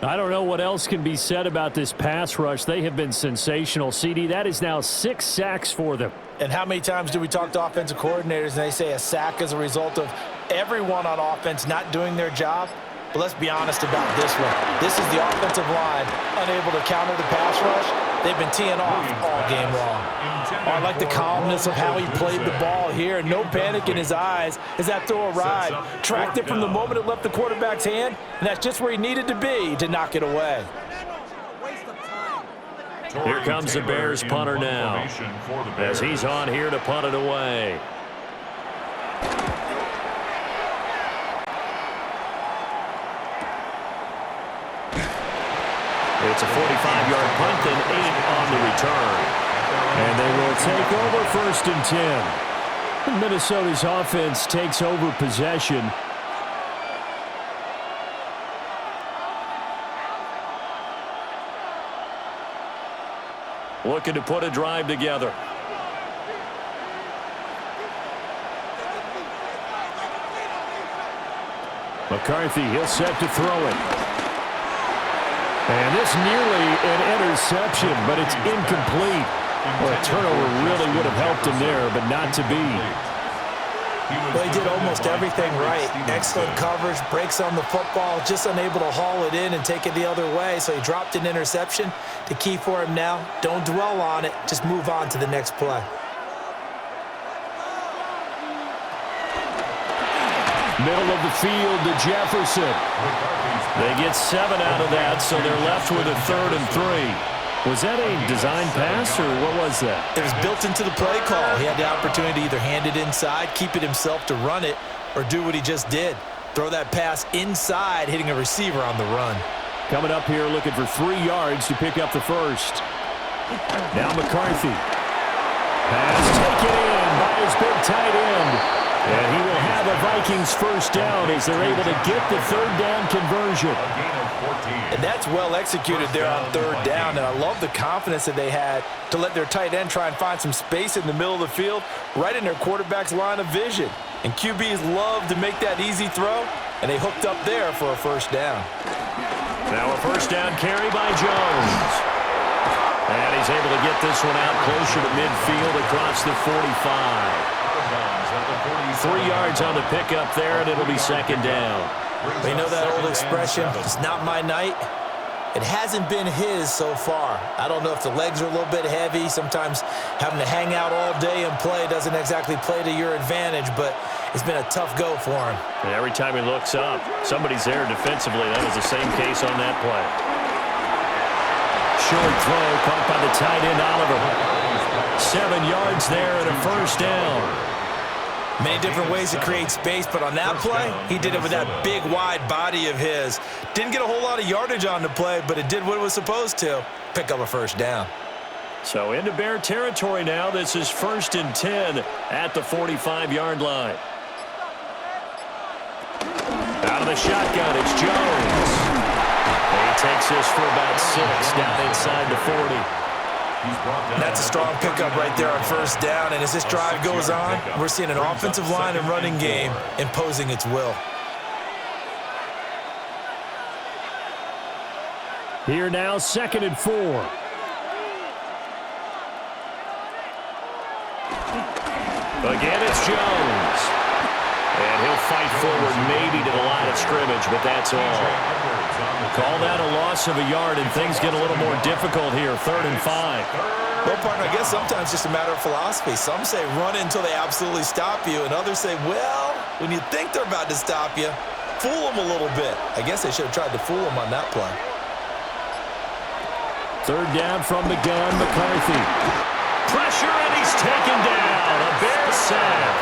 I don't know what else can be said about this pass rush. They have been sensational. CD, that is now 6 sacks for them. And how many times do we talk to offensive coordinators and they say a sack is a result of everyone on offense not doing their job? But let's be honest about this one. This is the offensive line unable to counter the pass rush. They've been teeing off all game long. Oh, I like the calmness of how he played the ball here. No panic in his eyes as that throw arrived. Tracked it from the moment it left the quarterback's hand, and that's just where he needed to be to knock it away. Here comes the Bears punter now, as he's on here to punt it away. It's a 45-yard punt and 8 on the return. And they will take over 1st and 10. Minnesota's offense takes over possession. Looking to put a drive together. McCarthy, he'll set to throw it. And this nearly an interception, but it's incomplete. Well, a turnover really would have helped him there, but not to be. Well, he did almost everything right. Excellent coverage, breaks on the football, just unable to haul it in and take it the other way, so he dropped an interception. The key for him now, don't dwell on it, just move on to the next play. Middle of the field to Jefferson. They get 7 out of that, so they're left with a 3rd and 3. Was that a design pass, or what was that? It was built into the play call. He had the opportunity to either hand it inside, keep it himself to run it, or do what he just did. Throw that pass inside, hitting a receiver on the run. Coming up here looking for 3 yards to pick up the first. Now McCarthy. Pass taken in by his big tight end. And he will have a Vikings first down as they're able to get the 3rd down conversion. And that's well executed there on 3rd down. And I love the confidence that they had to let their tight end try and find some space in the middle of the field, right in their quarterback's line of vision. And QBs love to make that easy throw, and they hooked up there for a first down. Now a first down carry by Jones. And he's able to get this one out closer to midfield across the 45. 3 yards on the pickup there, and it'll be second down. You know that old expression, it's not my night? It hasn't been his so far. I don't know if the legs are a little bit heavy. Sometimes having to hang out all day and play doesn't exactly play to your advantage, but it's been a tough go for him. And every time he looks up, somebody's there defensively. That was the same case on that play. Short throw caught by the tight end, Oliver. 7 yards there and a first down. Many different ways to create space, but on that play, he did it with that big, wide body of his. Didn't get a whole lot of yardage on the play, but it did what it was supposed to, pick up a first down. So into Bear territory now. This is 1st and 10 at the 45-yard line. Out of the shotgun, it's Jones. And he takes this for about 6 down inside the 40. That's a strong pickup right there on first down. And as this drive goes on, we're seeing an offensive line and running game imposing its will. Here now, 2nd and 4. Again, it's Jones. And he'll fight forward maybe to the line of scrimmage, but that's all. Call that a loss of a yard, and things get a little more difficult here. 3rd and 5. Well, partner, I guess sometimes it's just a matter of philosophy. Some say run until they absolutely stop you, and others say, well, when you think they're about to stop you, fool them a little bit. I guess they should have tried to fool them on that play. 3rd down from the gun, McCarthy. Pressure, and he's taken down. A Bears sack.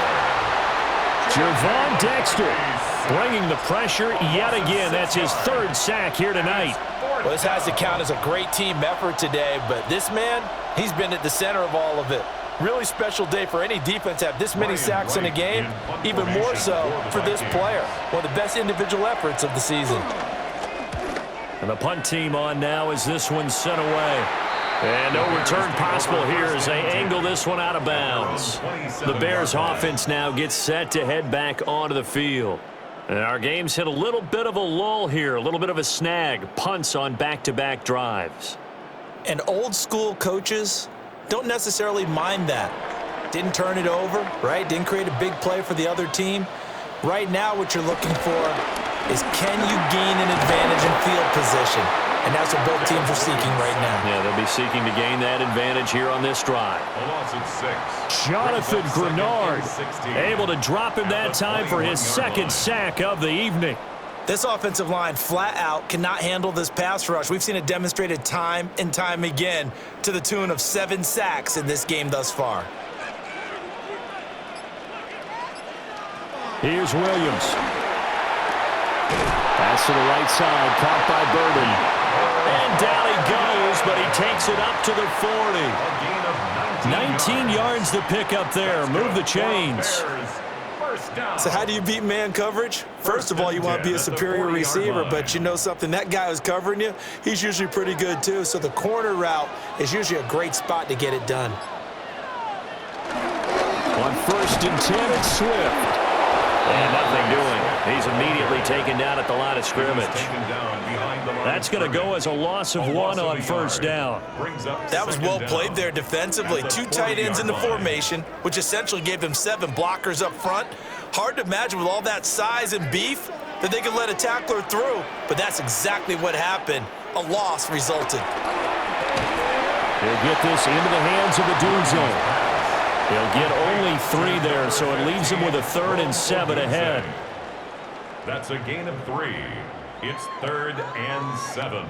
Javon Dexter bringing the pressure yet again. That's his 3rd sack here tonight. Well, this has to count as a great team effort today, but this man, he's been at the center of all of it. Really special day for any defense to have this many sacks in a game, even more so for this player. One of the best individual efforts of the season. And the punt team on now as this one's sent away. And no return possible here as they angle this one out of bounds. The Bears offense now gets set to head back onto the field. And our game's hit a little bit of a lull here, a little bit of a snag. Punts on back-to-back drives. And old school coaches don't necessarily mind that. Didn't turn it over, right? Didn't create a big play for the other team. Right now what you're looking for is can you gain an advantage in field position? And that's what both teams are seeking right now. Yeah, they'll be seeking to gain that advantage here on this drive. Jonathan Grenard able to drop him that time for his 2nd sack of the evening. This offensive line flat out cannot handle this pass rush. We've seen it demonstrated time and time again to the tune of 7 sacks in this game thus far. Here's Williams. Pass to the right side, caught by Burden. And down he goes, but he takes it up to the 40. 19 yards to pick up there. Move the chains. So how do you beat man coverage? First of all, you want to be a superior receiver, but you know something, that guy who's covering you, he's usually pretty good too. So the corner route is usually a great spot to get it done. On 1st and 10, it's Swift. And nothing doing. He's immediately taken down at the line of scrimmage. That's going to go as a loss of 1 on 1st down. That was well played there defensively. 2 tight ends in the formation, which essentially gave them 7 blockers up front. Hard to imagine with all that size and beef that they could let a tackler through, but that's exactly what happened. A loss resulted. He'll get this into the hands of the doom zone. He'll get only 3 there, so it leaves him with a 3rd and 7 ahead. That's a gain of 3. It's 3rd and 7.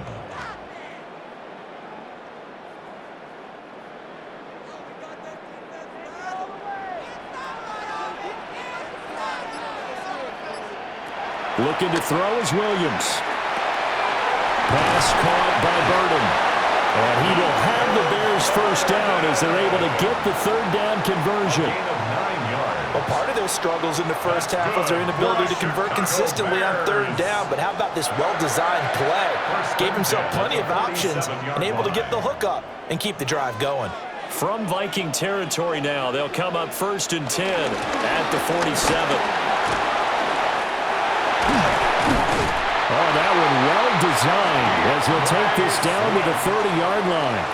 Looking to throw is Williams. Pass caught by Burden. And he will have the Bears 1st down as they're able to get the 3rd down conversion. Well, part of their struggles in the first half was their inability to convert consistently on 3rd down. But how about this well-designed play? Gave himself plenty of options and able to get the hook up and keep the drive going. From Viking territory now, they'll come up 1st and 10 at the 47. Oh, that one well designed as he'll take this down to the 30-yard line.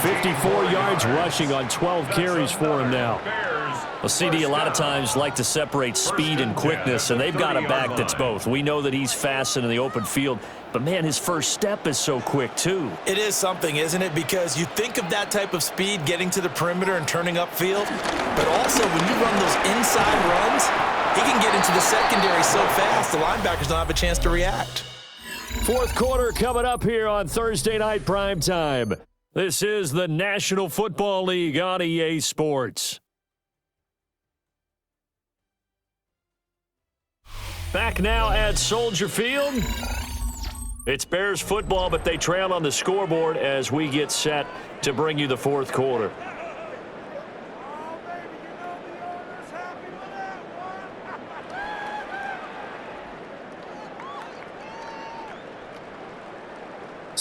54 yards rushing on 12 carries for him now. Well, CD, a lot of times like to separate speed and quickness, and they've got a back that's both. We know that he's fast in the open field, but, man, his first step is so quick, too. It is something, isn't it? Because you think of that type of speed getting to the perimeter and turning upfield, but also when you run those inside runs, he can get into the secondary so fast, the linebackers don't have a chance to react. 4th quarter coming up here on Thursday Night Primetime. This is the National Football League on EA Sports. Back now at Soldier Field. It's Bears football, but they trail on the scoreboard as we get set to bring you the 4th quarter.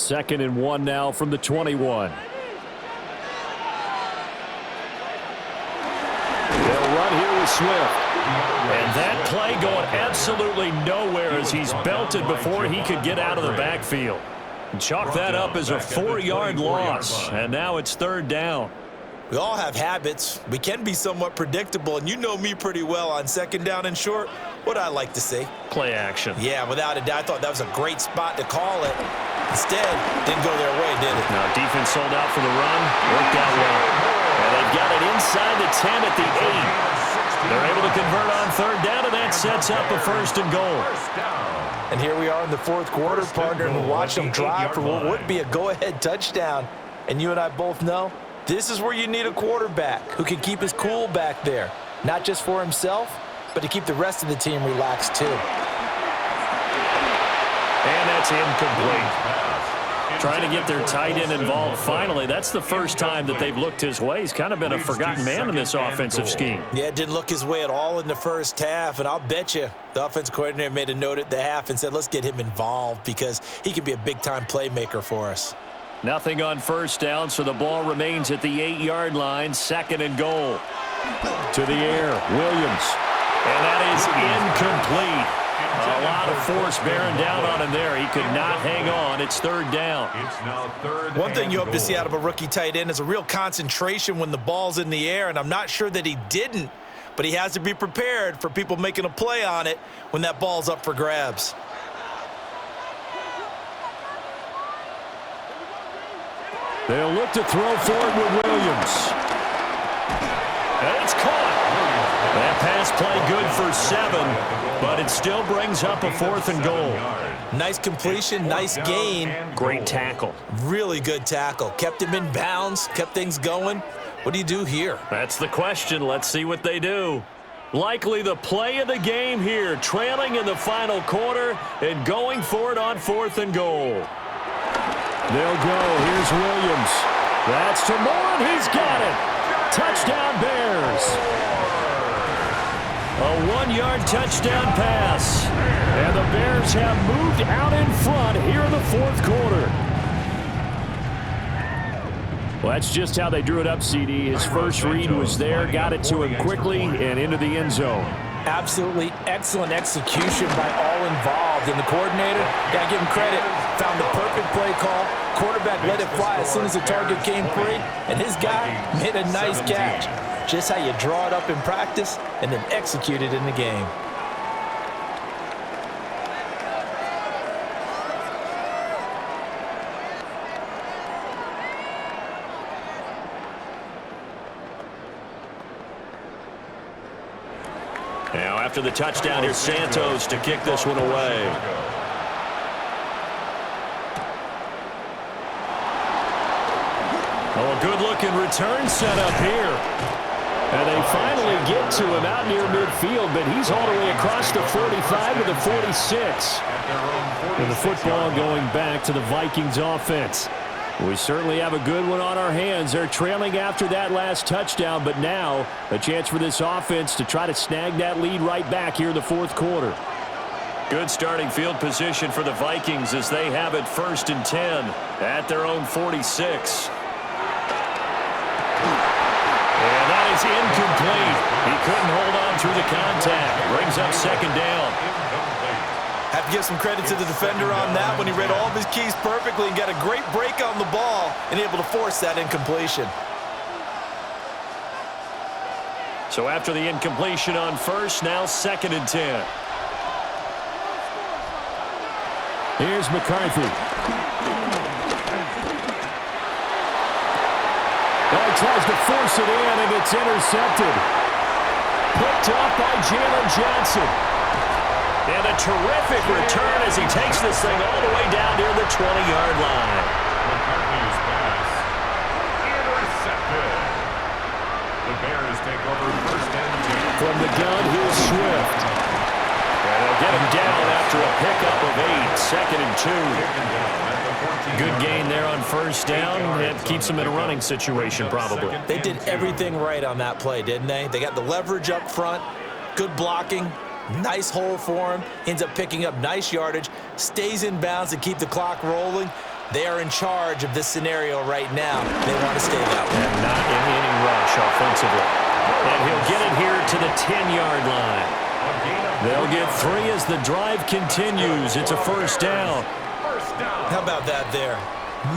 2nd and 1 now from the 21. They'll run here with Swift. And that play going absolutely nowhere as he's belted before he could get out of the backfield. Chalk that up as a 4-yard loss, and now it's 3rd down. We all have habits. We can be somewhat predictable, and you know me pretty well on 2nd down and short. What I like to see. Play action. Yeah, without a doubt, I thought that was a great spot to call it. Instead, didn't go their way, did it? Now defense sold out for the run. Worked out well. And they've got it inside the 10 at the 8. They're able to convert on 3rd down, and that sets up a 1st and goal. And here we are in the 4th quarter, partner, and watch them drive for what would be a go-ahead touchdown. And you and I both know this is where you need a quarterback who can keep his cool back there, not just for himself, but to keep the rest of the team relaxed too. And that's incomplete. Trying to get their tight end involved finally. That's the first time that they've looked his way. He's kind of been a forgotten man in this offensive scheme. Yeah, it didn't look his way at all in the first half, and I'll bet you the offense coordinator made a note at the half and said, let's get him involved because he can be a big-time playmaker for us. Nothing on 1st down, so the ball remains at the 8-yard line, 2nd and goal. To the air, Williams. And that is incomplete. A lot of force bearing down on him there. He could not hang on. It's 3rd down. It's now 3rd. One thing you hope to see out of a rookie tight end is a real concentration when the ball's in the air, and I'm not sure that he didn't, but he has to be prepared for people making a play on it when that ball's up for grabs. They'll look to throw forward with Williams. And it's caught. That pass play good for 7, but it still brings up a 4th and goal. Nice completion, nice gain. Great tackle. Really good tackle. Kept him in bounds, kept things going. What do you do here? That's the question. Let's see what they do. Likely the play of the game here, trailing in the final quarter and going for it on 4th and goal. They'll go. Here's Williams. That's to Moore, and he's got it. Touchdown, Bears. A 1-yard touchdown pass. And the Bears have moved out in front here in the 4th quarter. Well, that's just how they drew it up, CD. His first read was there, got it to him quickly, and into the end zone. Absolutely excellent execution by all involved. And the coordinator, got to give him credit, found the perfect play call. Quarterback let it fly as soon as the target came free, and his guy made a nice catch. Just how you draw it up in practice and then execute it in the game. Now after the touchdown, here's Santos to kick this one away. Oh, a good-looking return set up here. And they finally get to him out near midfield, but he's all the way across the 45 to the 46. And the football going back to the Vikings offense. We certainly have a good one on our hands. They're trailing after that last touchdown, but now a chance for this offense to try to snag that lead right back here in the 4th quarter. Good starting field position for the Vikings as they have it 1st and 10 at their own 46. And that is incomplete. He couldn't hold on through the contact. Brings up 2nd down. Have to give some credit to the defender on that when he read all of his keys perfectly and got a great break on the ball and able to force that incompletion. So after the incompletion on 1st, now 2nd and 10. Here's McCarthy. He tries to force it in, and it's intercepted. Picked up by Jalen Johnson. And a terrific return as he takes this thing all the way down near the 20-yard line. McCarthy's pass intercepted. The Bears take over 1st and 10. From the gun, here's Swift. And they'll get him down after a pickup of 8, 2nd and 2. Good gain there on 1st down. It keeps them in a running situation, probably. They did everything right on that play, didn't they? They got the leverage up front, good blocking, nice hole for him, ends up picking up nice yardage, stays in bounds to keep the clock rolling. They are in charge of this scenario right now. They want to stay that way. And not in any rush offensively. And he'll get it here to the 10-yard line. They'll get 3 as the drive continues. It's a first down. How about that there?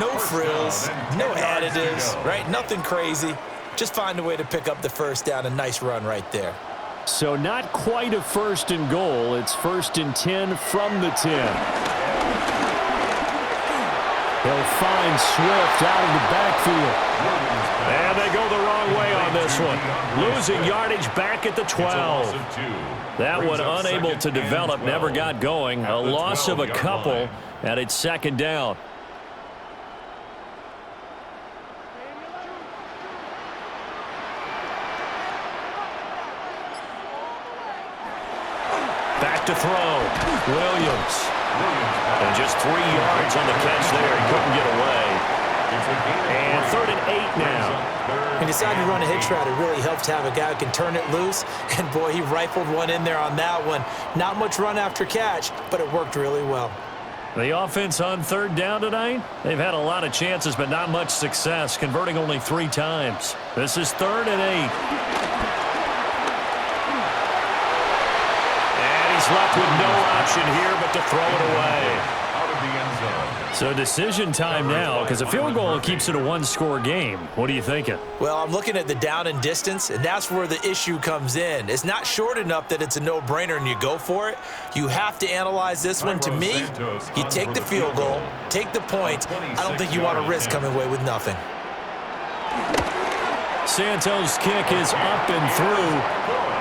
No frills, no additives, right? Nothing crazy. Just find a way to pick up the first down. A nice run right there. So not quite a 1st and goal. It's 1st and 10 from the 10. He'll find Swift out of the backfield. And they go the wrong way on this one. Losing yardage back at the 12. That one unable to develop, never got going. A loss of a couple, and it's 2nd down. Back to throw. Williams. And just 3 yards on the catch there. He couldn't get away. And 3rd and 8 now. He decided to run a hitch route. It really helps to have a guy who can turn it loose. And, boy, he rifled one in there on that one. Not much run after catch, but it worked really well. The offense on 3rd down tonight, they've had a lot of chances, but not much success, converting only 3 times. This is 3rd and 8. Left with no option here but to throw it away. Out of the end zone. So decision time now, because a field goal keeps it a 1-score game. What are you thinking? Well, I'm looking at the down and distance, and that's where the issue comes in. It's not short enough that it's a no-brainer and you go for it. You have to analyze this one. To me, you take the field goal, take the points. I don't think you want to risk coming away with nothing. Santos' kick is up and through.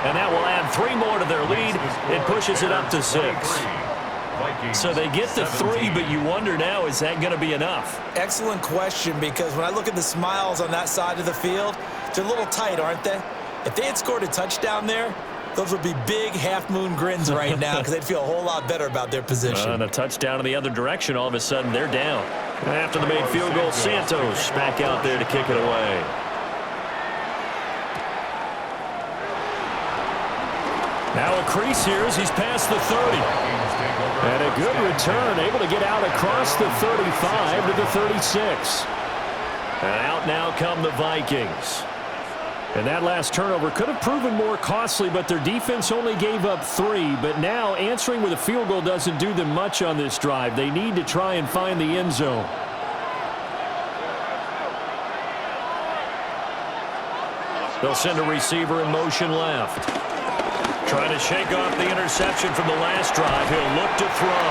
And that will add 3 more to their lead. It pushes it up to 6. So they get to 3, but you wonder now, is that going to be enough? Excellent question, because when I look at the smiles on that side of the field, they're a little tight, aren't they? If they had scored a touchdown there, those would be big half-moon grins right now because they'd feel a whole lot better about their position. And a touchdown in the other direction, all of a sudden they're down. And after the made field goal, Santos back out there to kick it away. Now a crease here as he's past the 30. And a good return, able to get out across the 35 to the 36. And out now come the Vikings. And that last turnover could have proven more costly, but their defense only gave up 3. But now answering with a field goal doesn't do them much on this drive. They need to try and find the end zone. They'll send a receiver in motion left. Trying to shake off the interception from the last drive. He'll look to throw.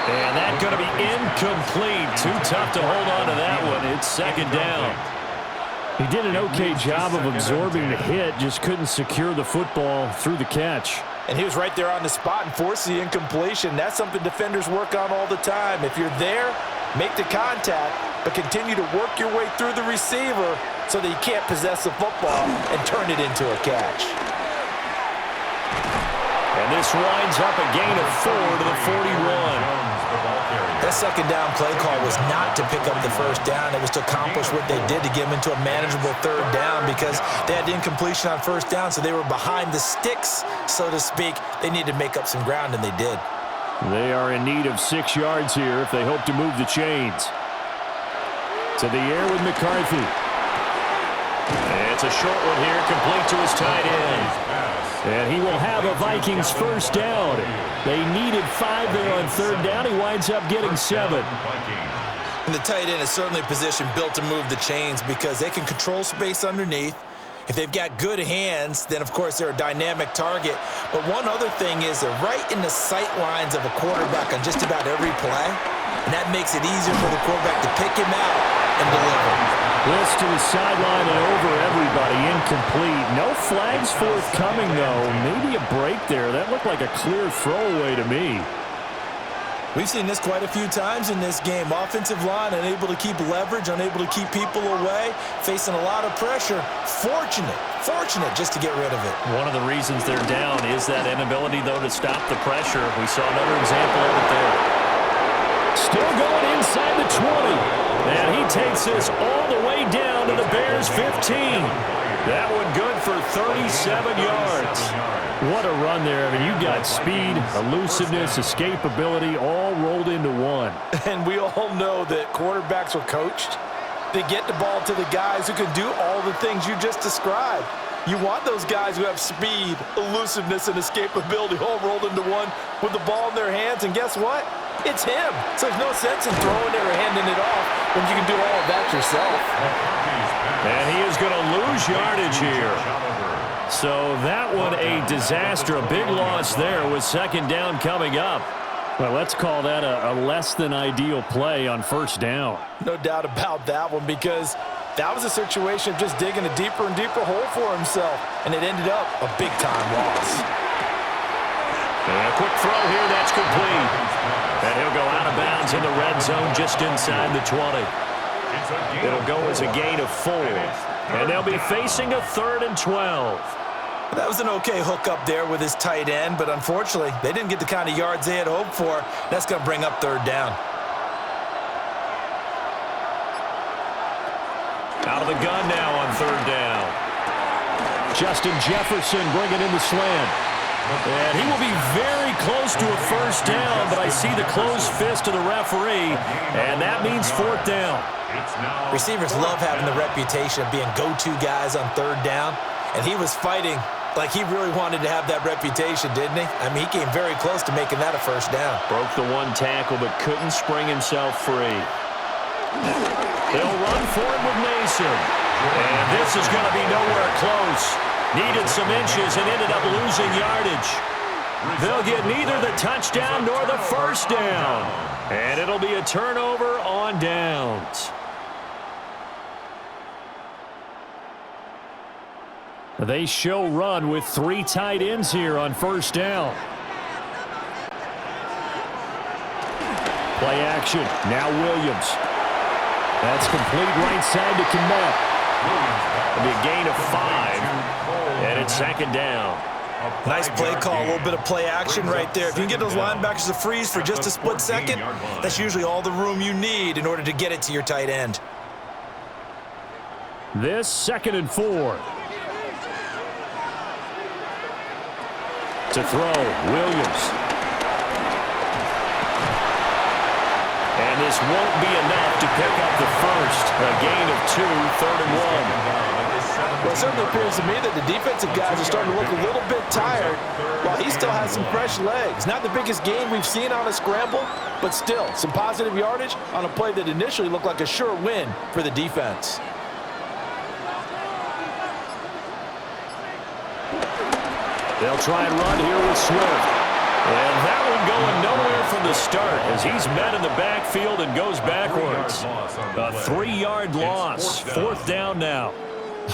And that's going to be incomplete. Too tough to hold on to that one. It's 2nd down. He did an okay job of absorbing the hit, just couldn't secure the football through the catch. And he was right there on the spot and forced the incompletion. That's something defenders work on all the time. If you're there, make the contact, but continue to work your way through the receiver so that you can't possess the football and turn it into a catch. And this winds up a gain of 4 to the 41. That 2nd down play call was not to pick up the first down. It was to accomplish what they did to get them into a manageable 3rd down because they had incompletion on 1st down, so they were behind the sticks, so to speak. They needed to make up some ground, and they did. They are in need of 6 yards here if they hope to move the chains. To the air with McCarthy. It's a short one here, complete to his tight end. And he will have a Vikings first down. They needed 5 there on 3rd down. He winds up getting 7. And the tight end is certainly a position built to move the chains because they can control space underneath. If they've got good hands, then, of course, they're a dynamic target. But one other thing is they're right in the sight lines of a quarterback on just about every play. And that makes it easier for the quarterback to pick him out and deliver. This to the sideline and over everybody, incomplete. No flags forthcoming, though. Maybe a break there. That looked like a clear throwaway to me. We've seen this quite a few times in this game. Offensive line unable to keep leverage, unable to keep people away, facing a lot of pressure. Fortunate just to get rid of it. One of the reasons they're down is that inability, though, to stop the pressure. We saw another example of it there. Still going inside the 20. And he takes this all the way down to the Bears' 15. That one good for 37 yards. What a run there. I mean, you got speed, elusiveness, escapability all rolled into one. And we all know that quarterbacks are coached. They get the ball to the guys who can do all the things you just described. You want those guys who have speed, elusiveness, and escapability all rolled into one with the ball in their hands. And guess what? It's him. So there's no sense in throwing it or handing it off when you can do all of that yourself. And he is going to lose yardage here. So that one a disaster, a big loss there with second down coming up. Well, let's call that a less than ideal play on first down. No doubt about that one, because that was a situation of just digging a deeper and deeper hole for himself, and it ended up a big-time loss. And a quick throw here, that's complete. And he'll go out of bounds in the red zone just inside the 20. It'll go as a gain of 4. And they'll be facing a 3rd and 12. That was an okay hook up there with his tight end, but unfortunately, they didn't get the kind of yards they had hoped for. That's going to bring up 3rd down. Out of the gun now on 3rd down. Justin Jefferson bringing in the slant. And he will be very close to a first down, but I see the closed fist of the referee, and that means 4th down. Receivers love having the reputation of being go-to guys on 3rd down, and he was fighting like he really wanted to have that reputation, didn't he? I mean, he came very close to making that a first down. Broke the one tackle, but couldn't spring himself free. They'll run for it with Mason. And this is going to be nowhere close. Needed some inches and ended up losing yardage. They'll get neither the touchdown nor the first down. And it'll be a turnover on downs. They show run with 3 tight ends here on first down. Play action. Now Williams. That's complete right side to Kmet. It'll be a gain of 5. And it's 2nd down. Nice play call, a little bit of play action right there. If you can get those linebackers to freeze for just a split second, that's usually all the room you need in order to get it to your tight end. This 2nd and 4. To throw, Williams. And this won't be enough to pick up the first. A gain of 2, 3rd and 1. Well, it certainly appears to me that the defensive guys are starting to look a little bit tired while he still has some fresh legs. Not the biggest gain we've seen on a scramble, but still some positive yardage on a play that initially looked like a sure win for the defense. They'll try and run here with Swift. And that one going nowhere from the start as he's met in the backfield and goes backwards. A 3-yard loss. 4th down now.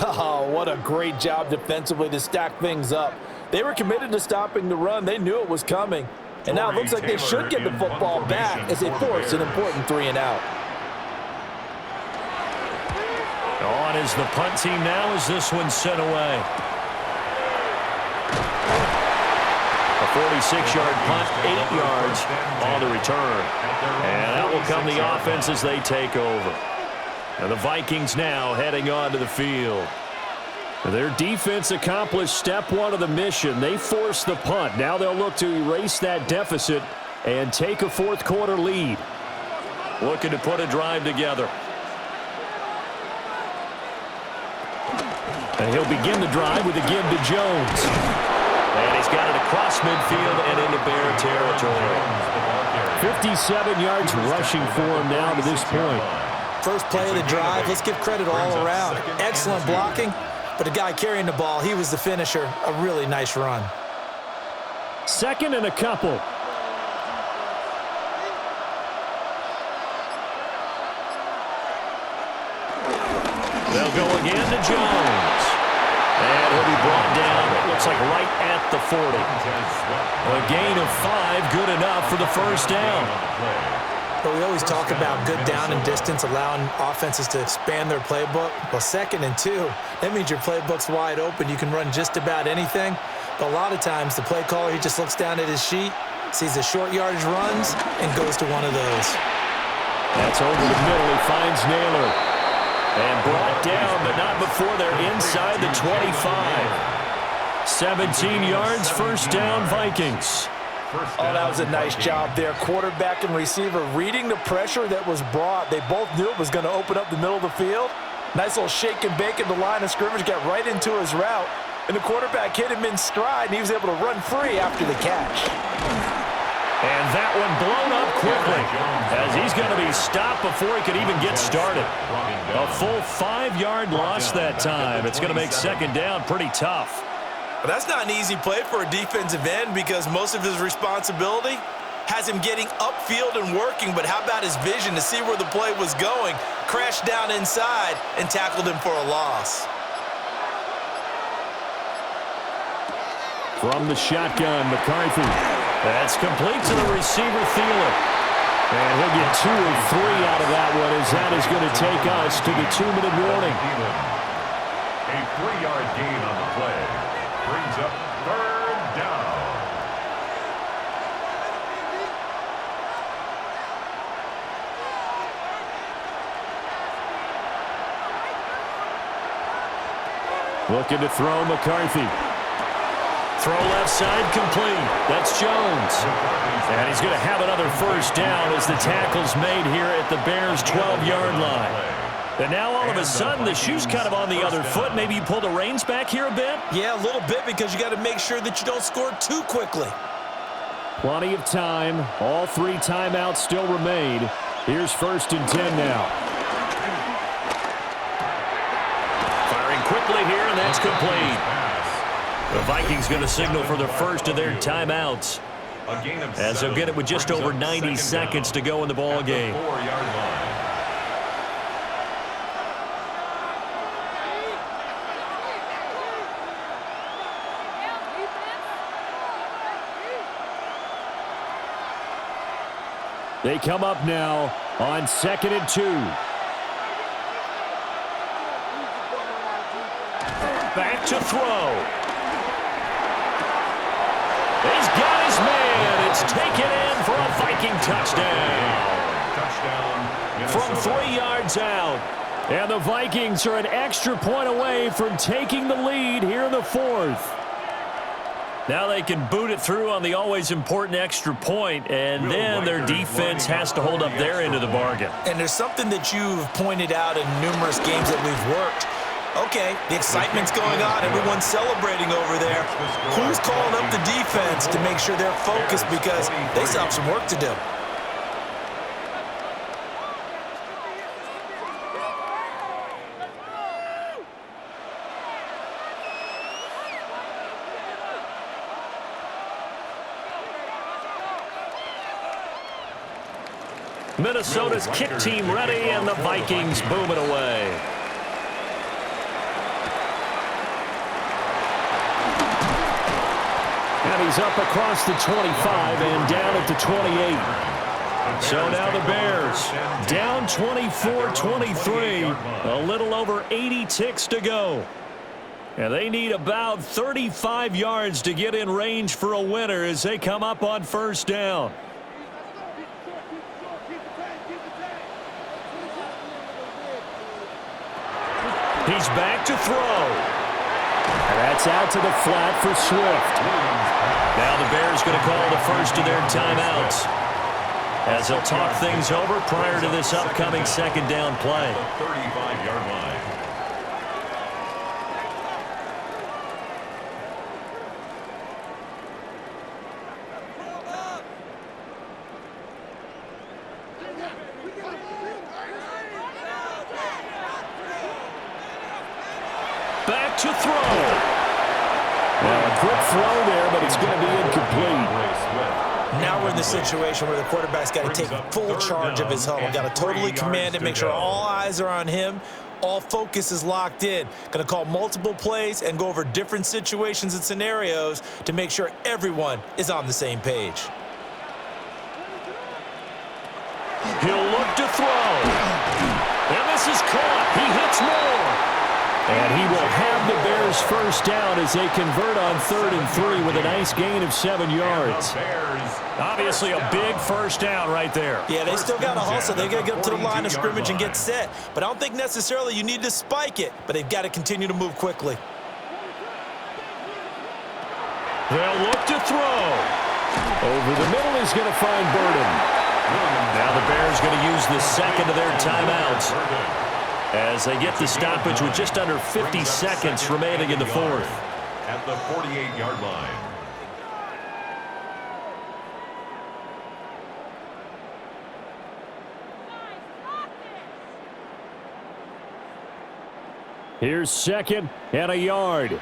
Oh, what a great job defensively to stack things up. They were committed to stopping the run. They knew it was coming. And now it looks like they should get the football back as they force an important 3 and out. On is the punt team now as this one's sent away. A 46-yard punt, 8 yards on the return. And out will come the offense as they take over. And the Vikings now heading onto the field. Their defense accomplished step 1 of the mission. They forced the punt. Now they'll look to erase that deficit and take a 4th quarter lead. Looking to put a drive together. And he'll begin the drive with a give to Jones. And he's got it across midfield and into Bear territory. 57 yards rushing for him now to this point. First play of the drive, let's give credit all around. Excellent blocking, but the guy carrying the ball, he was the finisher. A really nice run. 2nd and a couple. They'll go again to Jones. And he'll be brought down, it looks like right at the 40. A gain of 5, good enough for the first down. But we always talk about good down and distance, allowing offenses to expand their playbook. Well, 2nd and 2, that means your playbook's wide open. You can run just about anything. But a lot of times, the play caller, he just looks down at his sheet, sees the short yardage runs, and goes to one of those. That's over the middle. He finds Naylor. And brought down, but not before they're inside the 25. 17 yards, first down, Vikings. Oh, that was a nice job there. Quarterback and receiver reading the pressure that was brought. They both knew it was going to open up the middle of the field. Nice little shake and bake at the line of scrimmage, got right into his route. And the quarterback hit him in stride, and he was able to run free after the catch. And that one blown up quickly, as he's going to be stopped before he could even get started. A full 5-yard loss that time. It's going to make second down pretty tough. But that's not an easy play for a defensive end because most of his responsibility has him getting upfield and working, but how about his vision to see where the play was going, crashed down inside, and tackled him for a loss. From the shotgun, McCarthy. That's complete to the receiver, Thielen. And he'll get 2 or 3 out of that one as that is going to take us to the 2-minute warning. A 3-yard gain on the play brings up third down. Looking to throw, McCarthy. Throw left side, complete. That's Jones. And he's going to have another first down as the tackle's made here at the Bears' 12-yard line. And now all of a sudden the shoe's kind of on the other foot. Maybe you pull the reins back here a bit? Yeah, a little bit because you got to make sure that you don't score too quickly. Plenty of time. All 3 timeouts still remain. Here's 1st and 10 now. Firing quickly here, and that's complete. The Vikings going to signal for the first of their timeouts, as they'll get it with just over 90 seconds to go in the ball game. They come up now on 2nd and 2. Back to throw. He's got his man. It's taken in for a Viking touchdown. From 3 yards out. And the Vikings are an extra point away from taking the lead here in the 4th. Now they can boot it through on the always important extra point, and then their defense has to hold up their end of the bargain. And there's something that you've pointed out in numerous games that we've worked. Okay, the excitement's going on. Everyone's celebrating over there. Who's calling up the defense to make sure they're focused because they still have some work to do? Minnesota's kick team ready, and the Vikings boom it away. And he's up across the 25 and down at the 28. So now the Bears down 24-23, a little over 80 ticks to go. And they need about 35 yards to get in range for a winner as they come up on first down. He's back to throw. And that's out to the flat for Swift. Now the Bears going to call the first of their timeouts, as they'll talk things over prior to this upcoming second down play. 35-yard line. Back to throw. Well, a quick throw there, but it's going to be incomplete. Now we're in the situation where the quarterback's got to take full charge of his huddle. Got to totally command it, make sure all eyes are on him. All focus is locked in. Going to call multiple plays and go over different situations and scenarios to make sure everyone is on the same page. He'll look to throw. And this is caught. He hits more. And he will have the Bears first down as they convert on 3rd and 3 with a nice gain of 7 yards. Obviously a big first down right there. Yeah, they still got to hustle. They got to get up to the line of scrimmage and get set. But I don't think necessarily you need to spike it, but they've got to continue to move quickly. They'll look to throw. Over the middle is going to find Burden. Now the Bears going to use the second of their timeouts as they get the stoppage with just under 50 seconds remaining in the fourth. At the 48-yard line. Here's 2nd and a yard.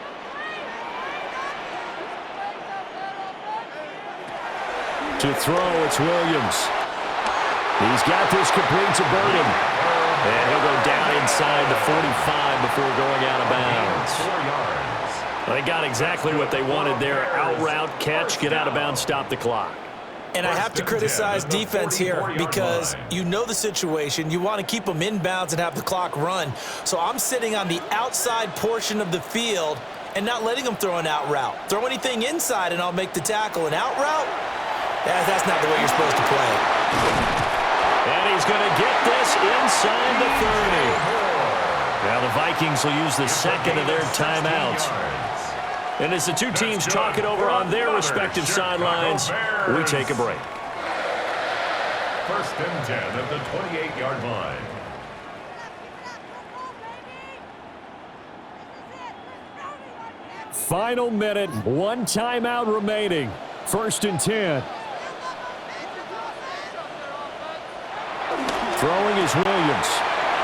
To throw, it's Williams. He's got this complete to Burden. And he'll go down inside the 45 before going out of bounds. 4 yards. They got exactly what they wanted there. Out route, catch, get out of bounds, stop the clock. And I have to criticize defense here because you know the situation. You want to keep them inbounds and have the clock run. So I'm sitting on the outside portion of the field and not letting them throw an out route. Throw anything inside and I'll make the tackle. An out route? That's not the way you're supposed to play it. And he's going to get this inside the 30. Now the Vikings will use the second of their timeouts. And as the two teams talk it over on their respective sidelines, we take a break. 1st and 10 at the 28-yard line. Final minute, 1 timeout remaining. 1st and 10. Throwing is Williams.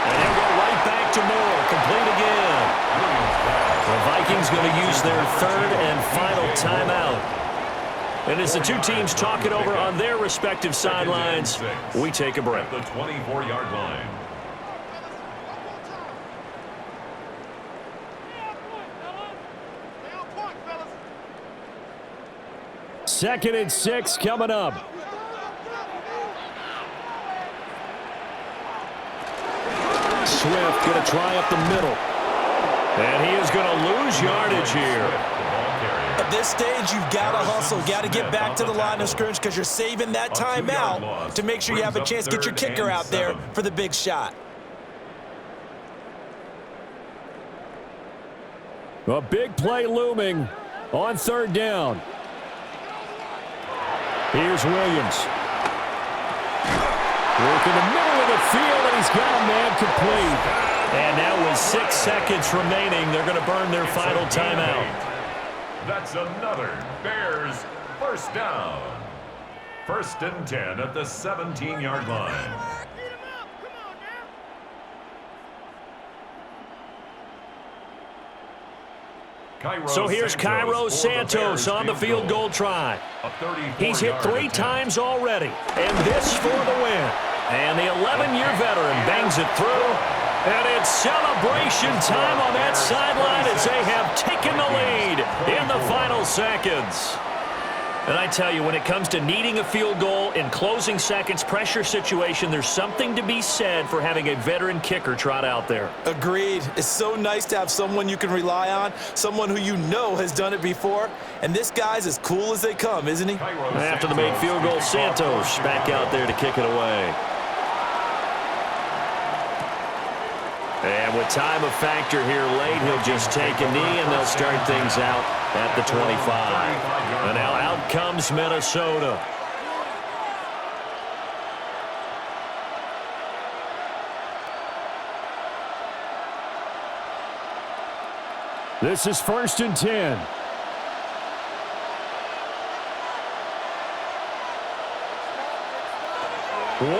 And he'll go right back to Moore. Complete again. The Vikings going to use their 3rd and final timeout. And as the two teams talk it over on their respective sidelines, we take a break. At the 24-yard line. Second and 6 coming up. Swift going to try up the middle. And he is going to lose yardage here. At this stage, you've got to hustle. Got to get back to the line of scrimmage because you're saving that timeout to make sure you have a chance to get your kicker out there for the big shot. A big play looming on 3rd down. Here's Williams. Working the middle of the field, and he's got a man complete. And now with 6 seconds remaining, they're going to burn their final timeout. That's another Bears first down. 1st and 10 at the 17-yard line. So here's Cairo Santos on the field goal try. He's hit 3 times already, and this for the win. And the 11-year veteran bangs it through, and it's celebration time on that sideline as they have taken the lead in the final seconds. And I tell you, when it comes to needing a field goal in closing seconds, pressure situation, there's something to be said for having a veteran kicker trot out there. Agreed. It's so nice to have someone you can rely on, someone who you know has done it before. And this guy's as cool as they come, isn't he? After the made field goal, Santos back out there to kick it away. And with time of factor here late, he'll just take a knee, and they'll start things out at the 25. And now out comes Minnesota. This is 1st and 10.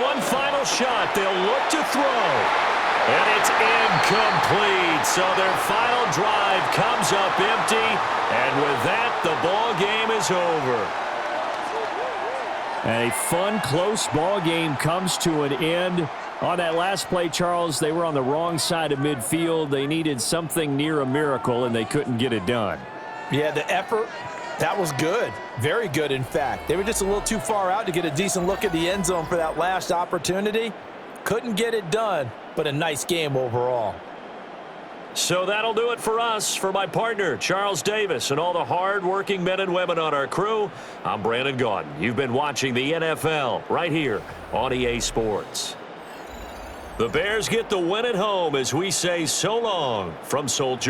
One final shot. They'll look to throw. And it's incomplete. So their final drive comes up empty. And with that, the ball game is over. And a fun, close ball game comes to an end. On that last play, Charles, they were on the wrong side of midfield. They needed something near a miracle, and they couldn't get it done. Yeah, the effort, that was good. Very good, in fact. They were just a little too far out to get a decent look at the end zone for that last opportunity. Couldn't get it done, but a nice game overall. So that'll do it for us. For my partner, Charles Davis, and all the hard-working men and women on our crew, I'm Brandon Gaudin. You've been watching the NFL right here on EA Sports. The Bears get the win at home as we say so long from Soldier